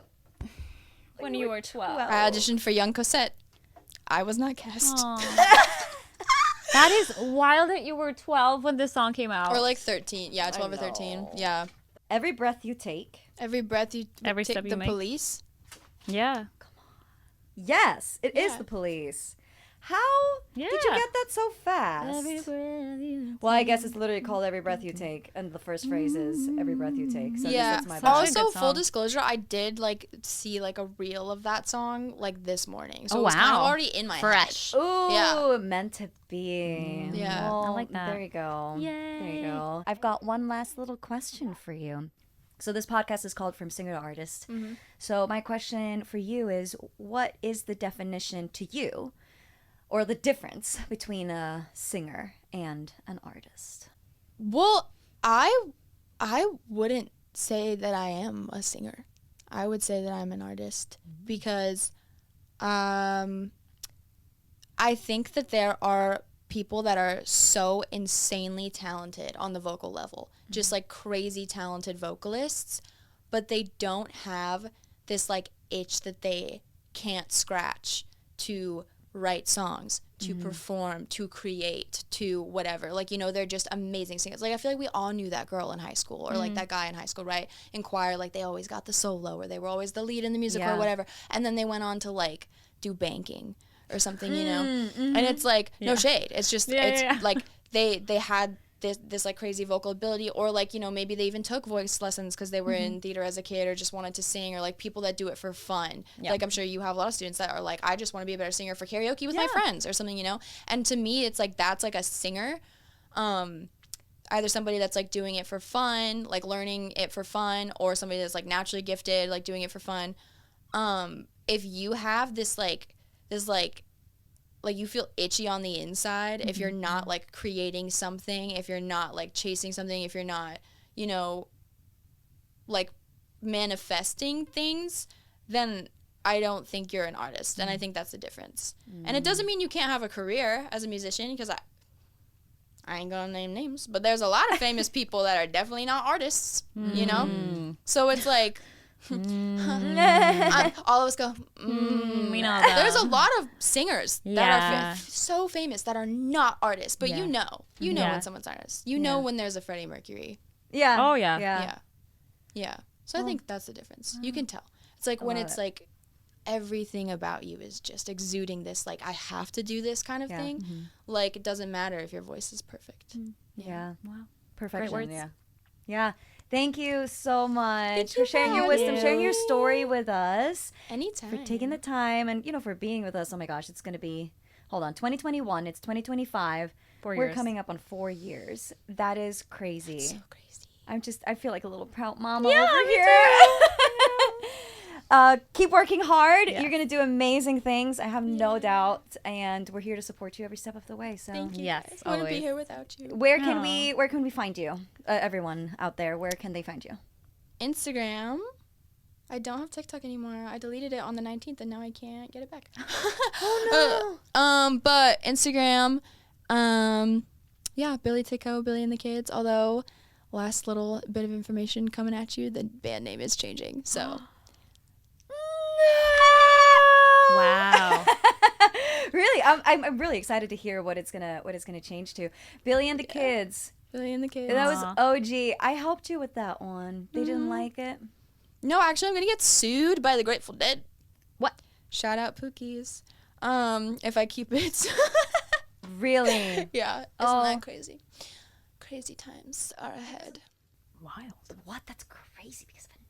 were 12. I auditioned for Young Cosette. I was not cast. Aw. That is wild that you were 12 when this song came out. Or like 13. Yeah, 12 or 13. Yeah. Every breath you take. Every breath you Every take. step you The make. police. Yeah. Yes, it is Yeah. the police. How did you Yeah. get that so fast? Every breath you Well, I guess it's literally called Every Breath You Take, and the first phrase is Every Breath You Take. So I guess Yeah. that's my Such bad. a Also, good full song. disclosure, I did like see like a reel of that song like this morning. So Oh, it was kind of wow. already in my Fresh. head. Ooh, Yeah. meant to be. Yeah. Well, I like that. There you go. There you Yay. go. I've got one last little question for you. So this podcast is called From Singer to Artist. So my question for you is, what is the definition to you, or the difference between a singer and an artist? Well, I wouldn't say that I am a singer. I would say that I'm an artist because I think that there are people that are so insanely talented on the vocal level, just like crazy talented vocalists, but they don't have this like itch that they can't scratch to write songs, to perform, to create, to whatever. Like, you know, they're just amazing singers. Like, I feel like we all knew that girl in high school or like that guy in high school, right? In choir, like they always got the solo or they were always the lead in the music Yeah. or whatever. And then they went on to like do banking or something, you know? And it's like, no shade. It's just, like they had this like crazy vocal ability, or like, you know, maybe they even took voice lessons because they were in theater as a kid or just wanted to sing, or like people that do it for fun. Like I'm sure you have a lot of students that are like, I just want to be a better singer for karaoke with my friends or something, you know? And to me, it's like, that's like a singer. Either somebody that's like doing it for fun, like learning it for fun, or somebody that's like naturally gifted, like doing it for fun. If you have this you feel itchy on the inside, if you're not like creating something, if you're not like chasing something, if you're not, you know, like manifesting things, then I don't think you're an artist. And I think that's the difference. And it doesn't mean you can't have a career as a musician, because I ain't gonna name names, but there's a lot of famous people that are definitely not artists, you know? So it's like, all of us go, We know that. There's a lot of singers that Yeah. are so famous that are not artists, but you know Yeah. when someone's an artist. You know when there's a Freddie Mercury. Yeah. Oh, yeah. Yeah. So I think that's the difference. You can tell. It's like when it's like everything about you is just exuding this, like, I have to do this kind of thing. Like, it doesn't matter if your voice is perfect. Yeah. Wow. Perfection. words. Yeah. Yeah. Thank you so much Thank for you sharing your for wisdom, having sharing your me. story with us, Anytime. for taking the time, and, you know, for being with us. Oh my gosh, it's going to be, hold on, 2021, it's 2025. 4 We're years. coming up on 4 years. That is crazy. So crazy. I feel like a little proud mama over here. Keep working hard. Yes. You're going to do amazing things. I have no doubt. And we're here to support you every step of the way. So Thank you. Yes, guys. I wouldn't be always. here without you. where can we find you? Everyone out there, where can they find you? Instagram. I don't have TikTok anymore. I deleted it on the 19th and now I can't get it back. Oh no. But Instagram, Billy Titko, Billy and the Kids. Although, last little bit of information coming at you, the band name is changing. So, Wow. Really, I'm really excited to hear what it's gonna change to. Billy and the Kids. Billy and the Kids. That was Aw. OG. I helped you with that one. They didn't like it. No, actually, I'm gonna get sued by the Grateful Dead. What? Shout out Pookies. If I keep it. Really? Yeah, isn't Oh. that crazy? Crazy times are ahead. Wild. What? That's crazy because of a name.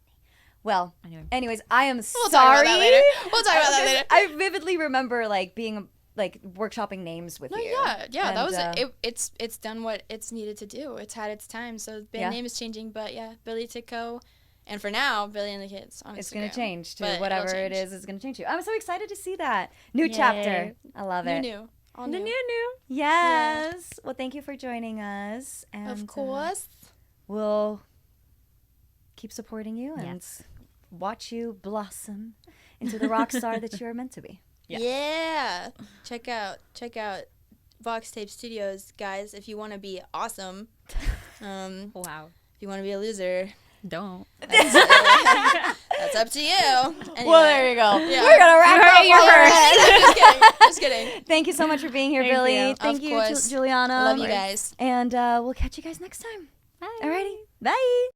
Well, Anyway. anyways, I am We'll sorry. talk about that later. We'll talk about that later. I vividly remember like being like workshopping names with No, you. yeah, And, that was it. It's done what it's needed to do. It's had its time. So the band Yeah. name is changing, but yeah, Billy Titko, and for now, Billy and the Kids on It's Instagram. gonna change to But it'll whatever it change. is. It's gonna change to. I'm so excited to see that new Yay. chapter. I love it. New. All The new. new. Yes. Well, thank you for joining us. And, Of course. we'll keep supporting you and Yes. watch you blossom into the rock star that you are meant to be. Yeah. Yeah. Check out VoxTape Studios, guys, if you want to be awesome. Wow. If you want to be a loser, Don't. that's up to you. Anyway. Well, there you go. Yeah. We're gonna wrap You heard up it here already. Just kidding. Thank you so much for being here, Thank Billy. you. Thank Of you, course. Juliana. Love you guys. And we'll catch you guys next time. Bye. Alrighty. Bye.